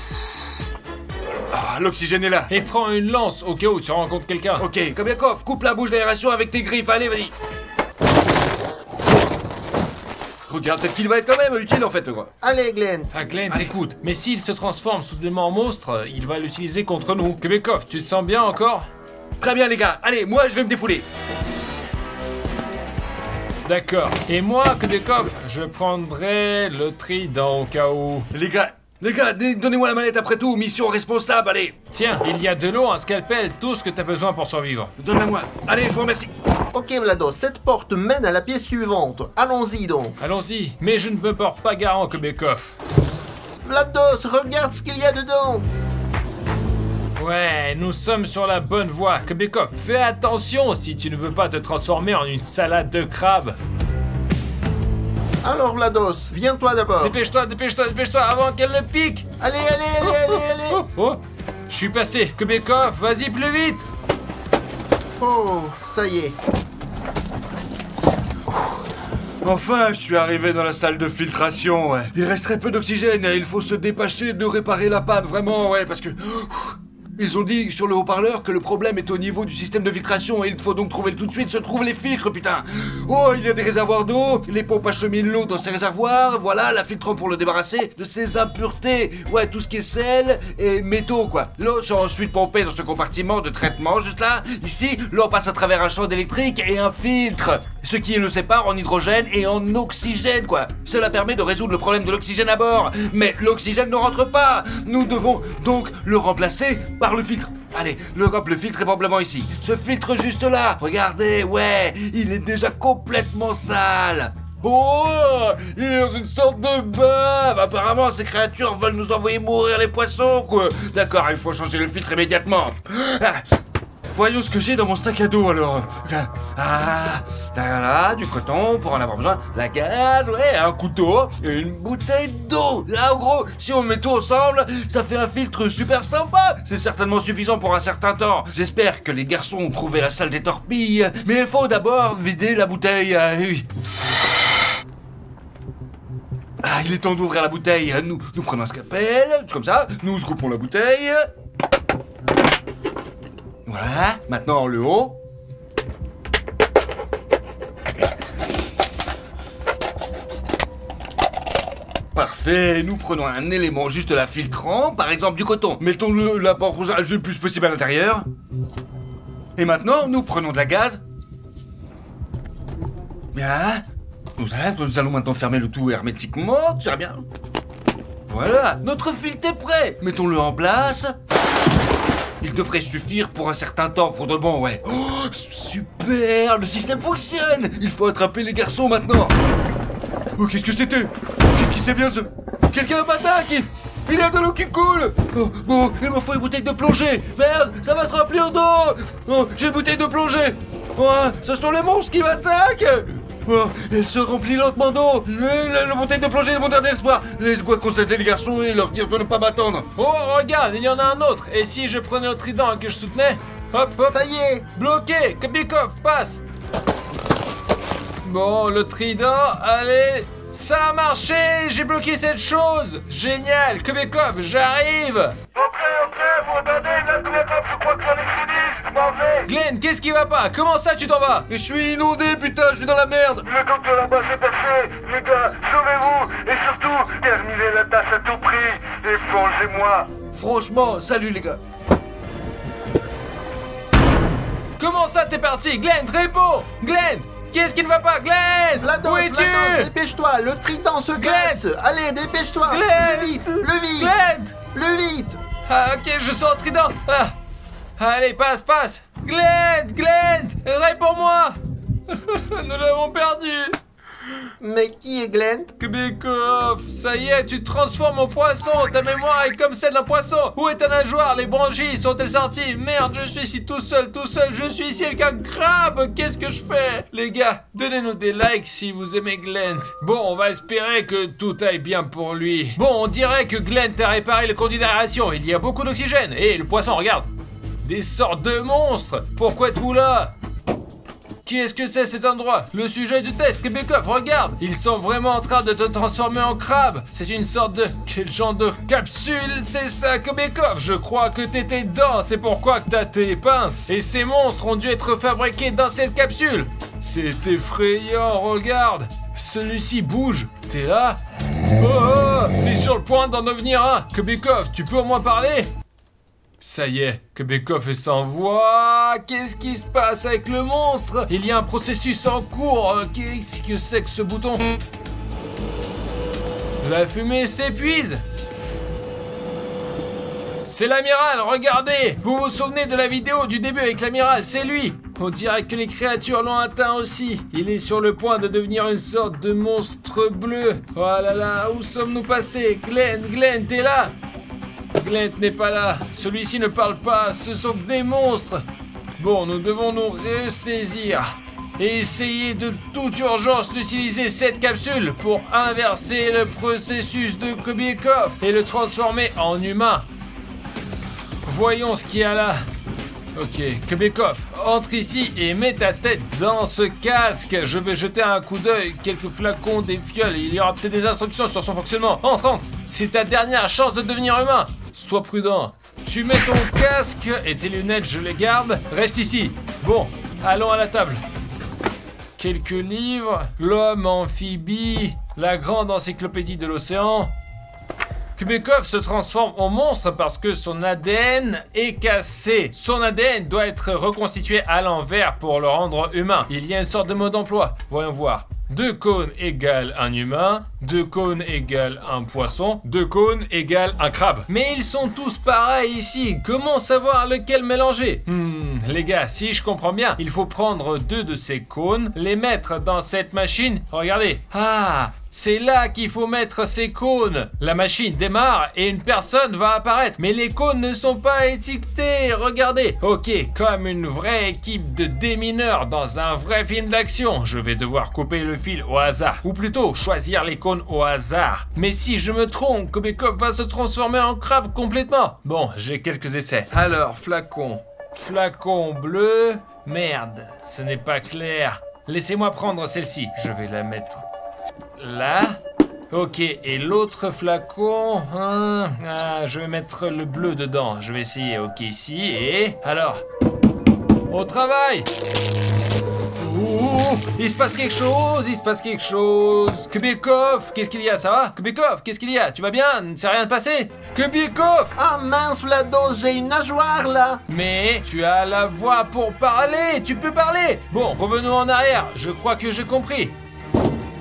Ah, l'oxygène est là. et prends une lance au cas où tu rencontres quelqu'un. Ok, Kobiakov, coupe la bouche d'aération avec tes griffes, allez, vas-y. Regarde, peut-être qu'il va être quand même utile en fait, quoi. Allez, Glenn. Ah Glenn, écoute, mais s'il se transforme soudainement en monstre, il va l'utiliser contre nous. Québécois, tu te sens bien encore? Très bien les gars, allez, moi je vais me défouler. D'accord. Et moi, Québécois, je prendrai le trident au cas où. Les gars, donnez-moi la manette après tout, mission responsable, allez. Tiens, il y a de l'eau, un scalpel, tout ce que t'as besoin pour survivre. Donne-la-moi. Allez, je vous remercie. Ok, Vlados, cette porte mène à la pièce suivante. Allons-y donc. Allons-y, mais je ne me porte pas garant, Québécois. Vlados, regarde ce qu'il y a dedans. Ouais, nous sommes sur la bonne voie. Québécois, fais attention si tu ne veux pas te transformer en une salade de crabe. Alors, Vlados, viens-toi d'abord. Dépêche-toi, avant qu'elle ne pique. Allez. Oh, je suis passé. Québécois, vas-y plus vite. Oh, ça y est. Enfin, je suis arrivé dans la salle de filtration, ouais. Il reste très peu d'oxygène et il faut se dépêcher de réparer la panne, vraiment, ouais, parce que... Ils ont dit sur le haut-parleur que le problème est au niveau du système de filtration et il faut donc trouver tout de suite se trouvent les filtres, putain. Oh, il y a des réservoirs d'eau, les pompes acheminent l'eau dans ces réservoirs, voilà, la filtrant pour le débarrasser de ses impuretés. Ouais, tout ce qui est sel et métaux, quoi. L'eau sera ensuite pompée dans ce compartiment de traitement, juste là. Ici, l'eau passe à travers un champ électrique et un filtre, ce qui le sépare en hydrogène et en oxygène, quoi. Cela permet de résoudre le problème de l'oxygène à bord. Mais l'oxygène ne rentre pas. Nous devons donc le remplacer par le filtre. Allez, le filtre est probablement ici. Ce filtre juste là. Regardez, ouais, il est déjà complètement sale. Oh, il est dans une sorte de bave. Apparemment, ces créatures veulent nous envoyer mourir les poissons, quoi. D'accord, il faut changer le filtre immédiatement. Voyons ce que j'ai dans mon sac à dos alors. Ah, là, du coton pour en avoir besoin, la gaz, ouais, un couteau et une bouteille d'eau. Là, en gros, si on met tout ensemble, ça fait un filtre super sympa. C'est certainement suffisant pour un certain temps. J'espère que les garçons ont trouvé la salle des torpilles, mais il faut d'abord vider la bouteille. Oui. Ah, il est temps d'ouvrir la bouteille. Nous prenons un scalpel, comme ça, nous coupons la bouteille. Voilà, maintenant le haut. Parfait, nous prenons un élément juste la filtrant, par exemple du coton. Mettons-le la porte rouge le plus possible à l'intérieur. Et maintenant, nous prenons de la gaz. Bien. Nous allons maintenant fermer le tout hermétiquement, tu sais bien. Voilà, notre filtre est prêt. Mettons-le en place. Il devrait suffire pour un certain temps, pour de bon, ouais. Oh, super, le système fonctionne. Il faut attraper les garçons maintenant. Oh, qu'est-ce que c'était? Qu'est-ce qui c'est bien ce... Quelqu'un m'attaque. Il y a de l'eau qui coule. Oh, bon, il me faut une bouteille de plongée. Merde, ça va se remplir d'eau. Oh, j'ai une bouteille de plongée. Oh, ce sont les monstres qui m'attaquent. Oh, elle se remplit lentement d'eau. La bouteille de plongée est mon dernier espoir. Je dois constater les garçons et leur dire de ne pas m'attendre. Oh, regarde, il y en a un autre. Et si je prenais le trident et que je soutenais? Hop, hop. Ça y est. Bloqué. Kubikov, passe. Bon, le trident, allez. Ça a marché. J'ai bloqué cette chose. Génial. Kubikov, j'arrive. Entrez, vous regardez, là, Kubikov, je crois que j'en ai fini. Je m'en vais. Glenn, qu'est-ce qui va pas? Comment ça, tu t'en vas? Et je suis inondé, putain, je suis dans la merde. Le docteur là-bas s'est passé. Les gars, sauvez-vous. Et surtout, terminez la tâche à tout prix. Et plongez-moi. Franchement, salut les gars. Comment ça, t'es parti? Glenn, réponds. Glenn, qu'est-ce qui ne va pas? Glenn, Vlados, où es-tu? dépêche-toi, le trident se casse. Allez, dépêche-toi. Glenn. Plus vite, plus vite. Glenn. Plus vite. Ah, ok, je sens le trident. Ah. Allez, passe. Glenn, réponds-moi. Nous l'avons perdu. Mais qui est Glenn? Kubikov, ça y est, tu te transformes en poisson. Ta mémoire est comme celle d'un poisson. Où est ta nageoire? Les branchies sont-elles sorties? Merde, je suis ici tout seul. Je suis ici avec un crabe. Qu'est-ce que je fais? Les gars, donnez-nous des likes si vous aimez Glenn. Bon, on va espérer que tout aille bien pour lui. Bon, on dirait que Glenn t'a réparé le conduit d'aération. Il y a beaucoup d'oxygène. Et le poisson, regarde. Des sortes de monstres. Pourquoi êtes-vous là? Qu'est-ce que c'est cet endroit? Le sujet du test, Kubikov, regarde. Ils sont vraiment en train de te transformer en crabe. C'est une sorte de... Quel genre de capsule? C'est ça, Kubikov. Je crois que t'étais dedans. C'est pourquoi que t'as tes pinces. Et ces monstres ont dû être fabriqués dans cette capsule. C'est effrayant, regarde. Celui-ci bouge. T'es là? Oh, t'es sur le point d'en devenir un. Kubikov, tu peux au moins parler? Ça y est, Kubikov est sans voix. Qu'est-ce qui se passe avec le monstre? Il y a un processus en cours. Qu'est-ce que c'est que ce bouton? La fumée s'épuise. C'est l'amiral, regardez! Vous vous souvenez de la vidéo du début avec l'amiral, c'est lui! On dirait que les créatures l'ont atteint aussi. Il est sur le point de devenir une sorte de monstre bleu. Oh là là, où sommes-nous passés? Glenn, t'es là? Glenn n'est pas là. Celui-ci ne parle pas, ce sont des monstres. Bon, nous devons nous ressaisir. Et essayer de toute urgence d'utiliser cette capsule pour inverser le processus de Kubikov et le transformer en humain. Voyons ce qu'il y a là. Ok, Kubikov, entre ici et mets ta tête dans ce casque. Je vais jeter un coup d'œil, quelques flacons, des fioles. Il y aura peut-être des instructions sur son fonctionnement. Entre. C'est ta dernière chance de devenir humain. Sois prudent. Tu mets ton casque et tes lunettes, je les garde. Reste ici. Bon, allons à la table. Quelques livres. L'homme amphibie. La grande encyclopédie de l'océan. Kubikov se transforme en monstre parce que son ADN est cassé. Son ADN doit être reconstitué à l'envers pour le rendre humain. Il y a une sorte de mode d'emploi. Voyons voir. 2 cônes égale un humain, 2 cônes égale un poisson, 2 cônes égale un crabe. Mais ils sont tous pareils ici, comment savoir lequel mélanger? Les gars, si je comprends bien, il faut prendre 2 de ces cônes, les mettre dans cette machine. Regardez, c'est là qu'il faut mettre ces cônes. La machine démarre et une personne va apparaître. Mais les cônes ne sont pas étiquetés, regardez. Ok, comme une vraie équipe de démineurs dans un vrai film d'action. Je vais devoir couper le fil au hasard. Ou plutôt, choisir les cônes au hasard. Mais si je me trompe, Kubikov va se transformer en crabe complètement. Bon, j'ai quelques essais. Alors, flacon. Flacon bleu. Merde, ce n'est pas clair. Laissez-moi prendre celle-ci. Je vais la mettre là. Ok, et l'autre flacon, je vais mettre le bleu dedans. Je vais essayer, ok, ici, et... Alors, au travail! Ouh, il se passe quelque chose, Kubikov, qu'est-ce qu'il y a, ça va? Kubikov, qu'est-ce qu'il y a? Tu vas bien? Ne s'est rien passé? Kubikov! Ah mince, Vlados, j'ai une nageoire, là! Mais tu as la voix pour parler, tu peux parler! Bon, revenons en arrière, je crois que j'ai compris.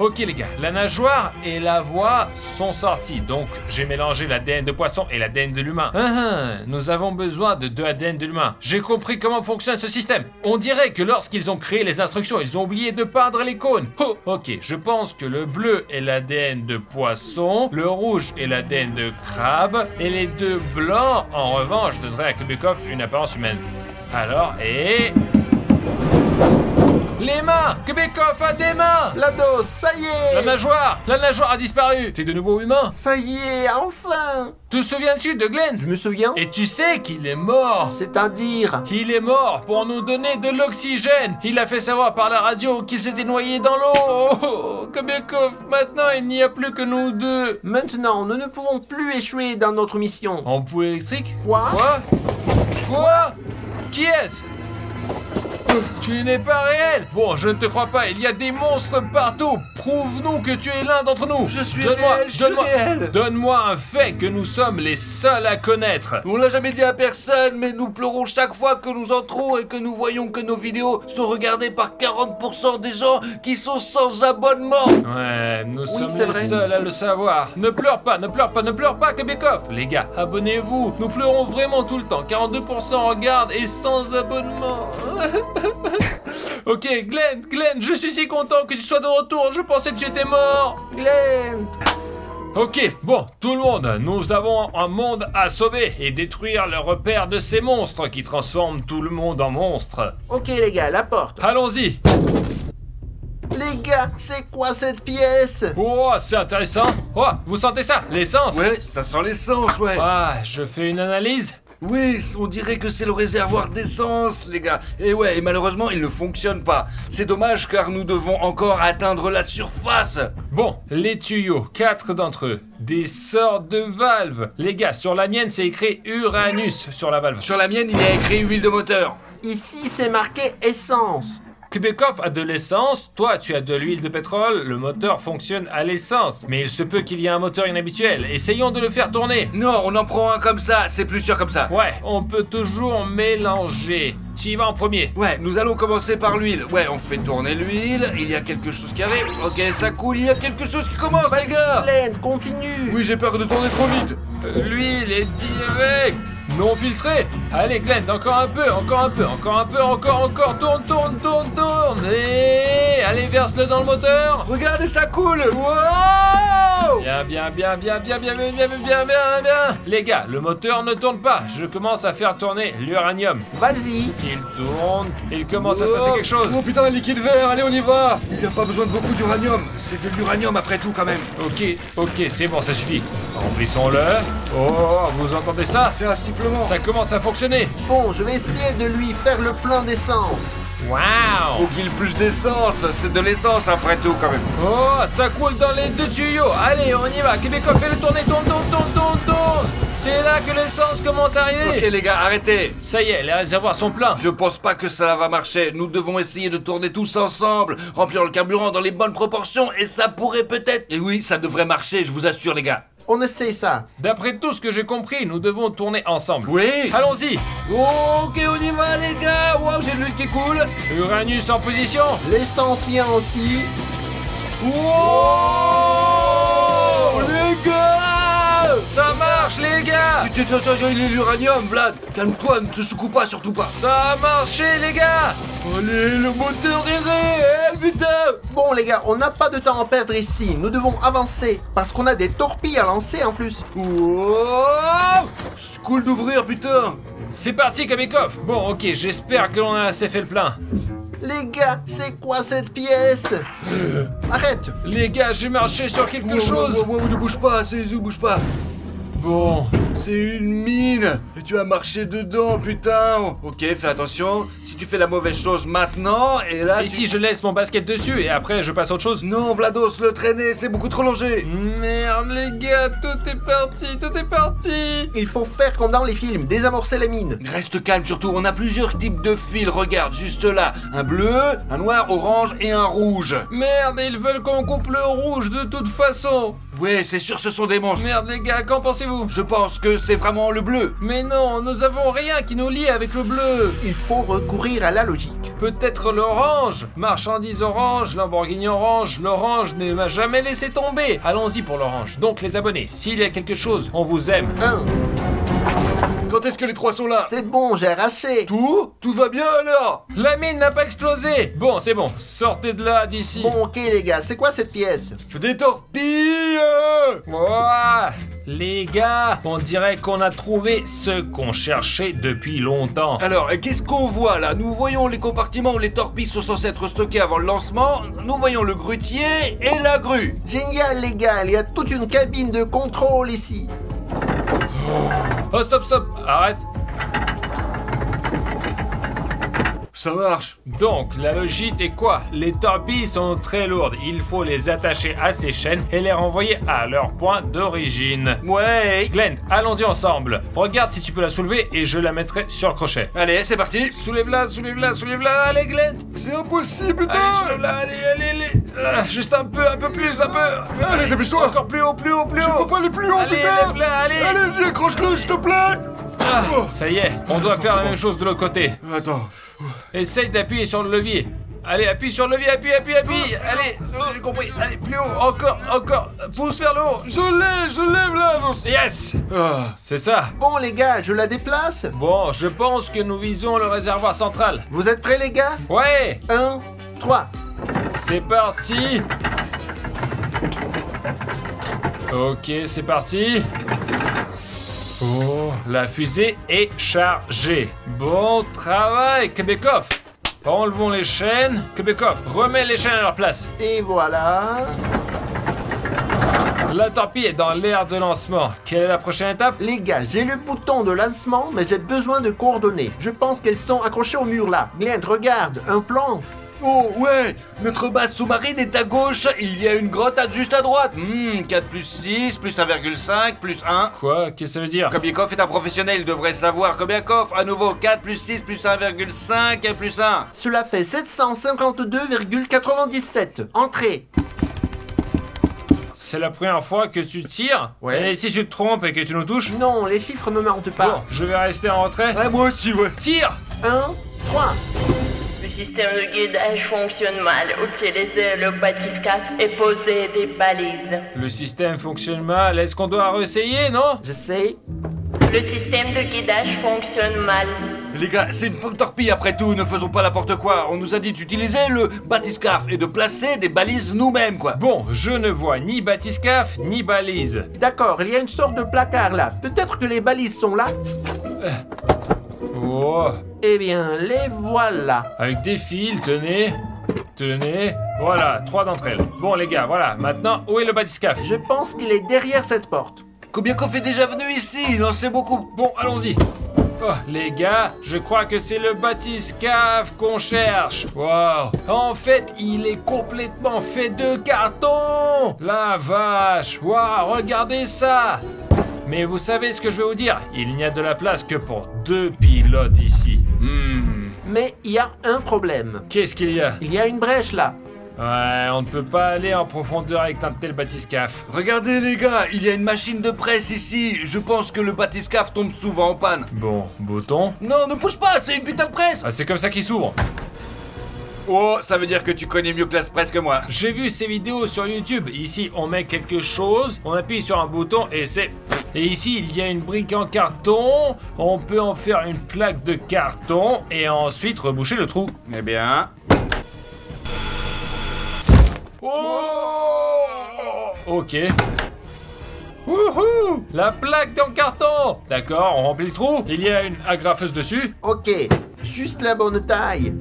Ok les gars, la nageoire et la voix sont sorties, donc j'ai mélangé l'ADN de poisson et l'ADN de l'humain. Nous avons besoin de 2 ADN de l'humain. J'ai compris comment fonctionne ce système. On dirait que lorsqu'ils ont créé les instructions, ils ont oublié de peindre les cônes. Oh, ok, je pense que le bleu est l'ADN de poisson, le rouge est l'ADN de crabe, et les 2 blancs, en revanche, donneraient à Kubikov une apparence humaine. Alors, et... Les mains! Kubikov a des mains! Vlados, ça y est! La nageoire a disparu! T'es de nouveau humain? Ça y est, enfin! Te souviens-tu de Glenn? Je me souviens. Et tu sais qu'il est mort! C'est-à-dire? Il est mort pour nous donner de l'oxygène! Il a fait savoir par la radio qu'il s'était noyé dans l'eau! Oh, Kubikov, maintenant il n'y a plus que nous 2! Maintenant, nous ne pouvons plus échouer dans notre mission. Ampoule électrique? Quoi? Quoi? Qui est-ce? Tu n'es pas réel! Bon, je ne te crois pas, il y a des monstres partout! Prouve-nous que tu es l'un d'entre nous! Je suis réel! Donne-moi un fait que nous sommes les seuls à connaître! On l'a jamais dit à personne, mais nous pleurons chaque fois que nous entrons et que nous voyons que nos vidéos sont regardées par 40% des gens qui sont sans abonnement! Ouais, nous sommes les seuls à le savoir. Ne pleure pas, Kubikov! Les gars, abonnez-vous! Nous pleurons vraiment tout le temps. 42% regardent et sans abonnement. Ok, Glenn, je suis si content que tu sois de retour. Je pensais que tu étais mort. Glenn! Ok, bon, tout le monde, nous avons un monde à sauver et détruire le repère de ces monstres qui transforment tout le monde en monstre. Ok les gars, la porte. Allons-y. Les gars, c'est quoi cette pièce? Oh, c'est intéressant. Oh, vous sentez ça? L'essence? Ouais, ça sent l'essence, ouais. Ah, je fais une analyse. Oui, on dirait que c'est le réservoir d'essence, les gars. Et ouais, et malheureusement, il ne fonctionne pas. C'est dommage car nous devons encore atteindre la surface. Bon, les tuyaux, 4 d'entre eux. Des sortes de valves. Les gars, sur la mienne, c'est écrit Uranus sur la valve. Sur la mienne, il y a écrit huile de moteur. Ici, c'est marqué essence. Kubekov a de l'essence, toi tu as de l'huile de pétrole, le moteur fonctionne à l'essence. Mais il se peut qu'il y ait un moteur inhabituel, essayons de le faire tourner. Non, on en prend un comme ça, c'est plus sûr comme ça. Ouais, on peut toujours mélanger. Tu y vas en premier. Ouais, nous allons commencer par l'huile. Ouais, on fait tourner l'huile, il y a quelque chose qui arrive. Ok, ça coule, il y a quelque chose qui commence, les gars. Glenn, continue. Oui, j'ai peur de tourner trop vite. L'huile est directe, non filtrée. Allez Glenn, encore un peu, encore, tourne. Et allez, verse-le dans le moteur. Regardez, ça coule. Wow. Bien. Les gars, le moteur ne tourne pas. Je commence à faire tourner l'uranium. Vas-y. Il tourne, il commence à se passer quelque chose. Oh putain, un liquide vert, allez, on y va. Il n'y a pas besoin de beaucoup d'uranium. C'est de l'uranium après tout, quand même. Ok, c'est bon, ça suffit. Remplissons-le. Oh, vous entendez ça? C'est un sifflement. Ça commence à fonctionner. Bon, je vais essayer de lui faire le plein d'essence. Waouh! Faut qu'il y ait plus d'essence. C'est de l'essence après tout, quand même. Oh, ça coule dans les deux tuyaux. Allez, on y va. Québécois, fais le tourner, tourne. C'est là que l'essence commence à arriver. Ok, les gars, arrêtez. Ça y est, les réservoirs sont pleins. Je pense pas que ça va marcher. Nous devons essayer de tourner tous ensemble, remplir le carburant dans les bonnes proportions, et ça pourrait peut-être... Et oui, ça devrait marcher, je vous assure, les gars. On essaie ça. D'après tout ce que j'ai compris, nous devons tourner ensemble. Oui. Allons-y. Ok, on y va, les gars. Wow, j'ai de l'huile qui coule. Uranus en position. L'essence vient aussi. Wow, les gars. Ça marche, les gars. Tiens, il est l'uranium, Vlad. Calme-toi, ne te secoue pas, surtout pas. Ça a marché, les gars. Allez, le moteur est réel, putain. Bon les gars, on n'a pas de temps à perdre ici. Nous devons avancer. Parce qu'on a des torpilles à lancer en plus. Wow, c'est cool d'ouvrir, putain. C'est parti, Kabekov. Bon, ok, j'espère que l'on a assez fait le plein. Les gars, c'est quoi cette pièce? Arrête. Les gars, j'ai marché sur quelque chose. Ne bouge pas, ne bouge pas. Bon. C'est une mine. Et tu as marché dedans, putain. Ok, fais attention. Si tu fais la mauvaise chose maintenant, et là... Et si je laisse mon basket dessus, et après je passe à autre chose? Non, Vlados, le traîner, c'est beaucoup trop longé. Merde, les gars, tout est parti. Il faut faire comme dans les films, désamorcer les mines. Reste calme, surtout, on a plusieurs types de fils, regarde, juste là. Un bleu, un noir, orange et un rouge. Merde, ils veulent qu'on coupe le rouge de toute façon. Ouais, c'est sûr, ce sont des monstres. Merde, les gars, qu'en pensez-vous? Je pense que c'est vraiment le bleu. Mais non, nous avons rien qui nous lie avec le bleu. Il faut recourir à la logique. Peut-être l'orange. Marchandise orange, Lamborghini orange. L'orange ne m'a jamais laissé tomber. Allons-y pour l'orange. Donc les abonnés, s'il y a quelque chose, on vous aime. Quand est-ce que les trois sont là? C'est bon, j'ai arraché. Tout va bien alors? La mine n'a pas explosé. Bon, c'est bon. Sortez de là, d'ici. Bon, ok les gars, c'est quoi cette pièce? Des torpilles. Ouah. Les gars, on dirait qu'on a trouvé ce qu'on cherchait depuis longtemps. Alors, qu'est-ce qu'on voit là? Nous voyons les compartiments où les torpilles sont censées être stockées avant le lancement. Nous voyons le grutier et la grue. Génial les gars, il y a toute une cabine de contrôle ici. Oh, stop, arrête. Ça marche. Donc, la logique est quoi? Les torpilles sont très lourdes. Il faut les attacher à ces chaînes et les renvoyer à leur point d'origine. Ouais. Glenn, allons-y ensemble. Regarde si tu peux la soulever et je la mettrai sur le crochet. Allez, c'est parti. Soulève-la. Allez, Glenn. C'est impossible, putain. Allez, soulève-la, allez. Juste un peu plus. Allez, dépêche-toi. Encore plus haut. Je peux pas aller plus haut, allez, putain. Lève-la, allez. Allez-y, accroche-le, s'il te plaît. Ça y est, on doit faire la même chose de l'autre côté. Attends. Essaye d'appuyer sur le levier. Allez, appuie sur le levier, appuie. Allez, j'ai compris. Allez, plus haut, encore. Pousse vers le haut. Je lève là. Yes. C'est ça. Bon les gars, je la déplace. Bon, je pense que nous visons le réservoir central. Vous êtes prêts les gars? Ouais. 1, 3. C'est parti. Ok, c'est parti. Oh, la fusée est chargée. Bon travail, Québécois. Enlevons les chaînes. Québécois, remets les chaînes à leur place. Et voilà. La torpille est dans l'aire de lancement. Quelle est la prochaine étape? Les gars, j'ai le bouton de lancement, mais j'ai besoin de coordonnées. Je pense qu'elles sont accrochées au mur là. Glenn, regarde, un plan. Oh ouais, notre base sous-marine est à gauche, il y a une grotte juste à droite. 4 plus 6, plus 1,5, plus 1. Quoi? Qu'est-ce que ça veut dire? Kobiakov est un professionnel, il devrait savoir. Kobiakov, à nouveau, 4 plus 6, plus 1,5, plus 1. Cela fait 752,97. Entrée. C'est la première fois que tu tires? Ouais. Et si tu te trompes et que tu nous touches? Non, les chiffres ne mentent Bon, pas. je vais rester en retrait. Ouais, moi aussi, ouais. Tire! 1, 3. Le système de guidage fonctionne mal. Utilisez le bathyscaphe et posez des balises. Le système fonctionne mal. Est-ce qu'on doit réessayer, non? Je sais. Le système de guidage fonctionne mal. Les gars, c'est une torpille après tout, ne faisons pas n'importe quoi. On nous a dit d'utiliser le bathyscaphe et de placer des balises nous-mêmes, quoi. Bon, je ne vois ni bathyscaphe, ni balise. D'accord, il y a une sorte de placard là. Peut-être que les balises sont là. Oh, Eh bien, les voilà. avec des fils, tenez. Tenez. Voilà, 3 d'entre elles. Bon, les gars, voilà. Maintenant, où est le bathyscaphe? Je pense qu'il est derrière cette porte. Kobiakov est déjà venu ici, il en sait beaucoup. Bon, allons-y. Oh, les gars, je crois que c'est le bathyscaphe qu'on cherche. Waouh. En fait, il est complètement fait de carton. La vache. Waouh, regardez ça. Mais vous savez ce que je vais vous dire? Il n'y a de la place que pour 2 pilotes ici. Mais il y a un problème. Qu'est-ce qu'il y a? Il y a une brèche là. Ouais, on ne peut pas aller en profondeur avec un tel bathyscaphe. Regardez les gars, il y a une machine de presse ici. Je pense que le bathyscaphe tombe souvent en panne. Bon, bouton. Non, ne pousse pas, c'est une putain de presse. Ah, c'est comme ça qu'il s'ouvre. Oh, ça veut dire que tu connais mieux que la presse que moi. J'ai vu ces vidéos sur YouTube. Ici, on met quelque chose, on appuie sur un bouton et c'est... Et ici, il y a une brique en carton. On peut en faire une plaque de carton et ensuite reboucher le trou. Eh bien... Oh! Ok. Wouhou! La plaque en carton! D'accord, on remplit le trou. Il y a une agrafeuse dessus. Ok, juste la bonne taille.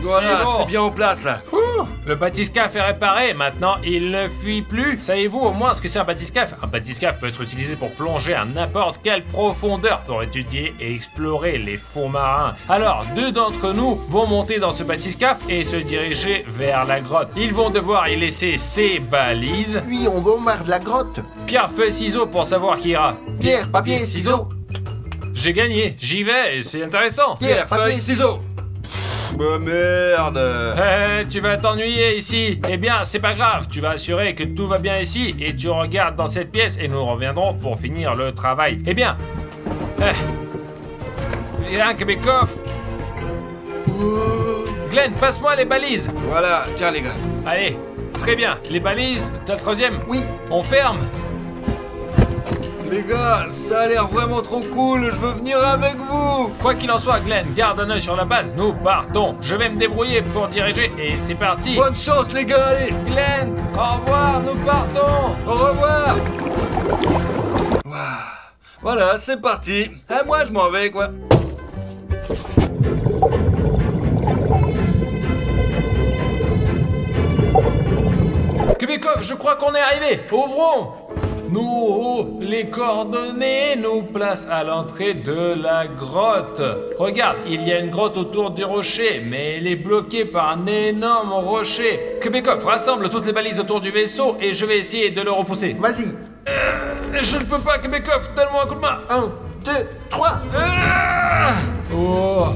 Voilà, bon. c'est bien en place là. Ouh, le bathyscaphe est réparé, maintenant il ne fuit plus. Savez-vous au moins ce que c'est un bathyscaphe? Un bathyscaphe peut être utilisé pour plonger à n'importe quelle profondeur, pour étudier et explorer les fonds marins. Alors, 2 d'entre nous vont monter dans ce bathyscaphe et se diriger vers la grotte. Ils vont devoir y laisser ces balises. Puis on bombarde la grotte. Pierre, feuille, ciseaux pour savoir qui ira. Pierre, papier, ciseaux. J'ai gagné, j'y vais et c'est intéressant. Pierre, papier, ciseaux. Bah merde. Tu vas t'ennuyer ici. Eh bien, c'est pas grave, tu vas assurer que tout va bien ici et tu regardes dans cette pièce et nous reviendrons pour finir le travail. Eh bien, viens, Kobiakov. Glenn, passe-moi les balises. Voilà, tiens les gars. Allez, très bien, les balises, t'as le 3e? Oui. On ferme. Les gars, ça a l'air vraiment trop cool, je veux venir avec vous. Quoi qu'il en soit, Glenn, garde un œil sur la base, nous partons. Je vais me débrouiller pour diriger et c'est parti. Bonne chance les gars, allez. Glenn, au revoir, nous partons. Au revoir. Voilà, c'est parti. Moi je m'en vais quoi. Kobiakov, je crois qu'on est arrivé. Ouvrons. Les coordonnées nous placent à l'entrée de la grotte. Regarde, il y a une grotte autour du rocher, mais elle est bloquée par un énorme rocher. Kobiakov, rassemble toutes les balises autour du vaisseau et je vais essayer de le repousser. Vas-y. Je ne peux pas, Kobiakov, donne-moi un coup de main. 1, 2, 3. Oh,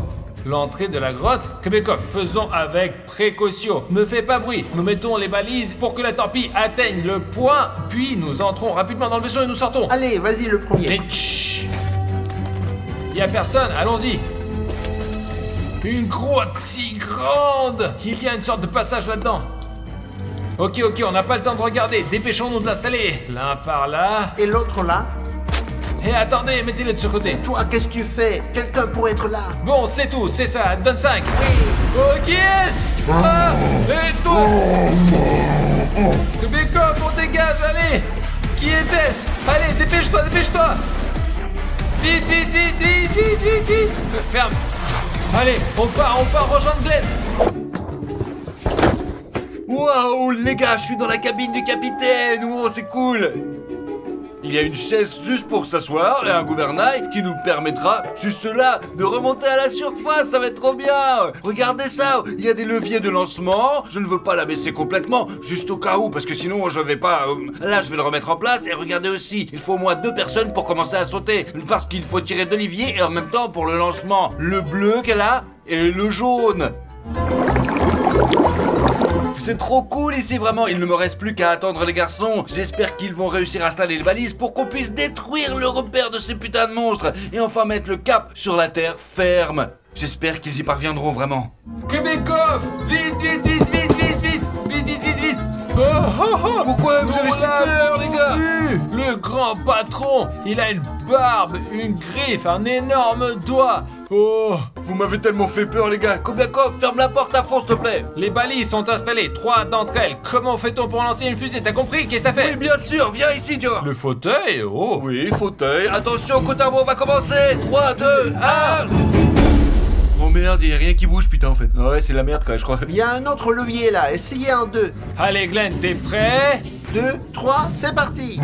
l'entrée de la grotte. Kobiakov, faisons avec précaution. Ne fais pas bruit. Nous mettons les balises pour que la torpille atteigne le point, puis nous entrons rapidement dans le vaisseau et nous sortons. Allez, vas-y le premier. Mais chut. Y a personne, allons-y. Une grotte si grande. Il y a une sorte de passage là-dedans. Ok, on n'a pas le temps de regarder. Dépêchons-nous de l'installer. L'un par là. Et l'autre là. Et attendez, mettez-les de ce côté. Et toi, qu'est-ce que tu fais? Quelqu'un pourrait être là. Bon, c'est tout, c'est ça, donne 5. Oui. Ok, et toi Kobiakov, on dégage, allez. Qui était-ce? Allez, dépêche-toi. Vite. Ferme. Allez, on part rejoindre Glenn. Waouh, les gars, je suis dans la cabine du capitaine. Wow, c'est cool. Il y a une chaise juste pour s'asseoir et un gouvernail qui nous permettra juste là de remonter à la surface, ça va être trop bien. Regardez ça, il y a des leviers de lancement, je ne veux pas la baisser complètement, juste au cas où, parce que sinon je vais pas... Là je vais le remettre en place et regardez aussi, il faut au moins 2 personnes pour commencer à sauter, parce qu'il faut tirer de l'évier et en même temps pour le lancement, le bleu qu'elle a et le jaune. C'est trop cool ici, vraiment. Il ne me reste plus qu'à attendre les garçons. J'espère qu'ils vont réussir à installer les balises pour qu'on puisse détruire le repère de ces putains de monstres et enfin mettre le cap sur la terre ferme. J'espère qu'ils y parviendront vraiment. Québécoff, vite, vite, vite, vite, vite, vite, vite, vite, vite, vite. Oh, oh, oh. Pourquoi vous avez si peur, les gars? Le grand patron, il a une barbe, une griffe, un énorme doigt. Oh, vous m'avez tellement fait peur, les gars. Kobiakov, ferme la porte à fond, s'il te plaît. Les balises sont installées, 3 d'entre elles. Comment fait-on pour lancer une fusée? T'as compris? Qu'est-ce que t'as fait? Oui, bien sûr, viens ici, tu vois. Le fauteuil? Oh. Oui, fauteuil. Attention, côte à moi, on va commencer. 3, 2, 1. Oh merde, il y a rien qui bouge, putain, en fait. Ah ouais, c'est la merde, quand même, je crois. Il y a un autre levier là, essayez en 2. Allez, Glenn, t'es prêt? 2, 3, c'est parti.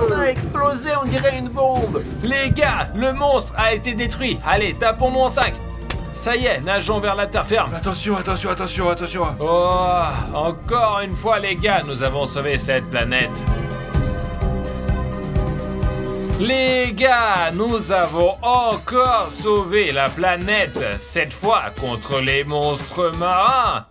Ça a explosé, on dirait une bombe. Les gars, le monstre a été détruit. Allez, tapons-nous en 5. Ça y est, nageons vers la terre ferme. Attention, attention, attention, attention. Oh, encore une fois, les gars, nous avons sauvé cette planète. Les gars, nous avons encore sauvé la planète, cette fois contre les monstres marins.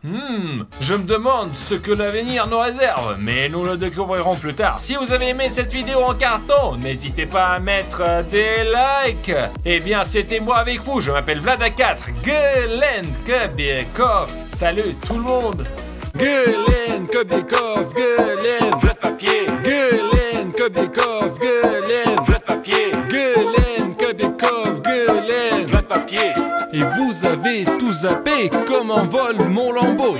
Je me demande ce que l'avenir nous réserve, mais nous le découvrirons plus tard. Si vous avez aimé cette vidéo en carton, n'hésitez pas à mettre des likes. Eh bien, c'était moi avec vous, je m'appelle Vlad4, Glenn Kobiakov. Salut tout le monde. Glenn Kobiakov, Glenn Vlad Papier. Glenn Kobiakov, Glenn Vlad Papier. Glenn Kobiakov, Glenn Vlad Papier. Et vous avez tout zappé comme un vol mon lambeau.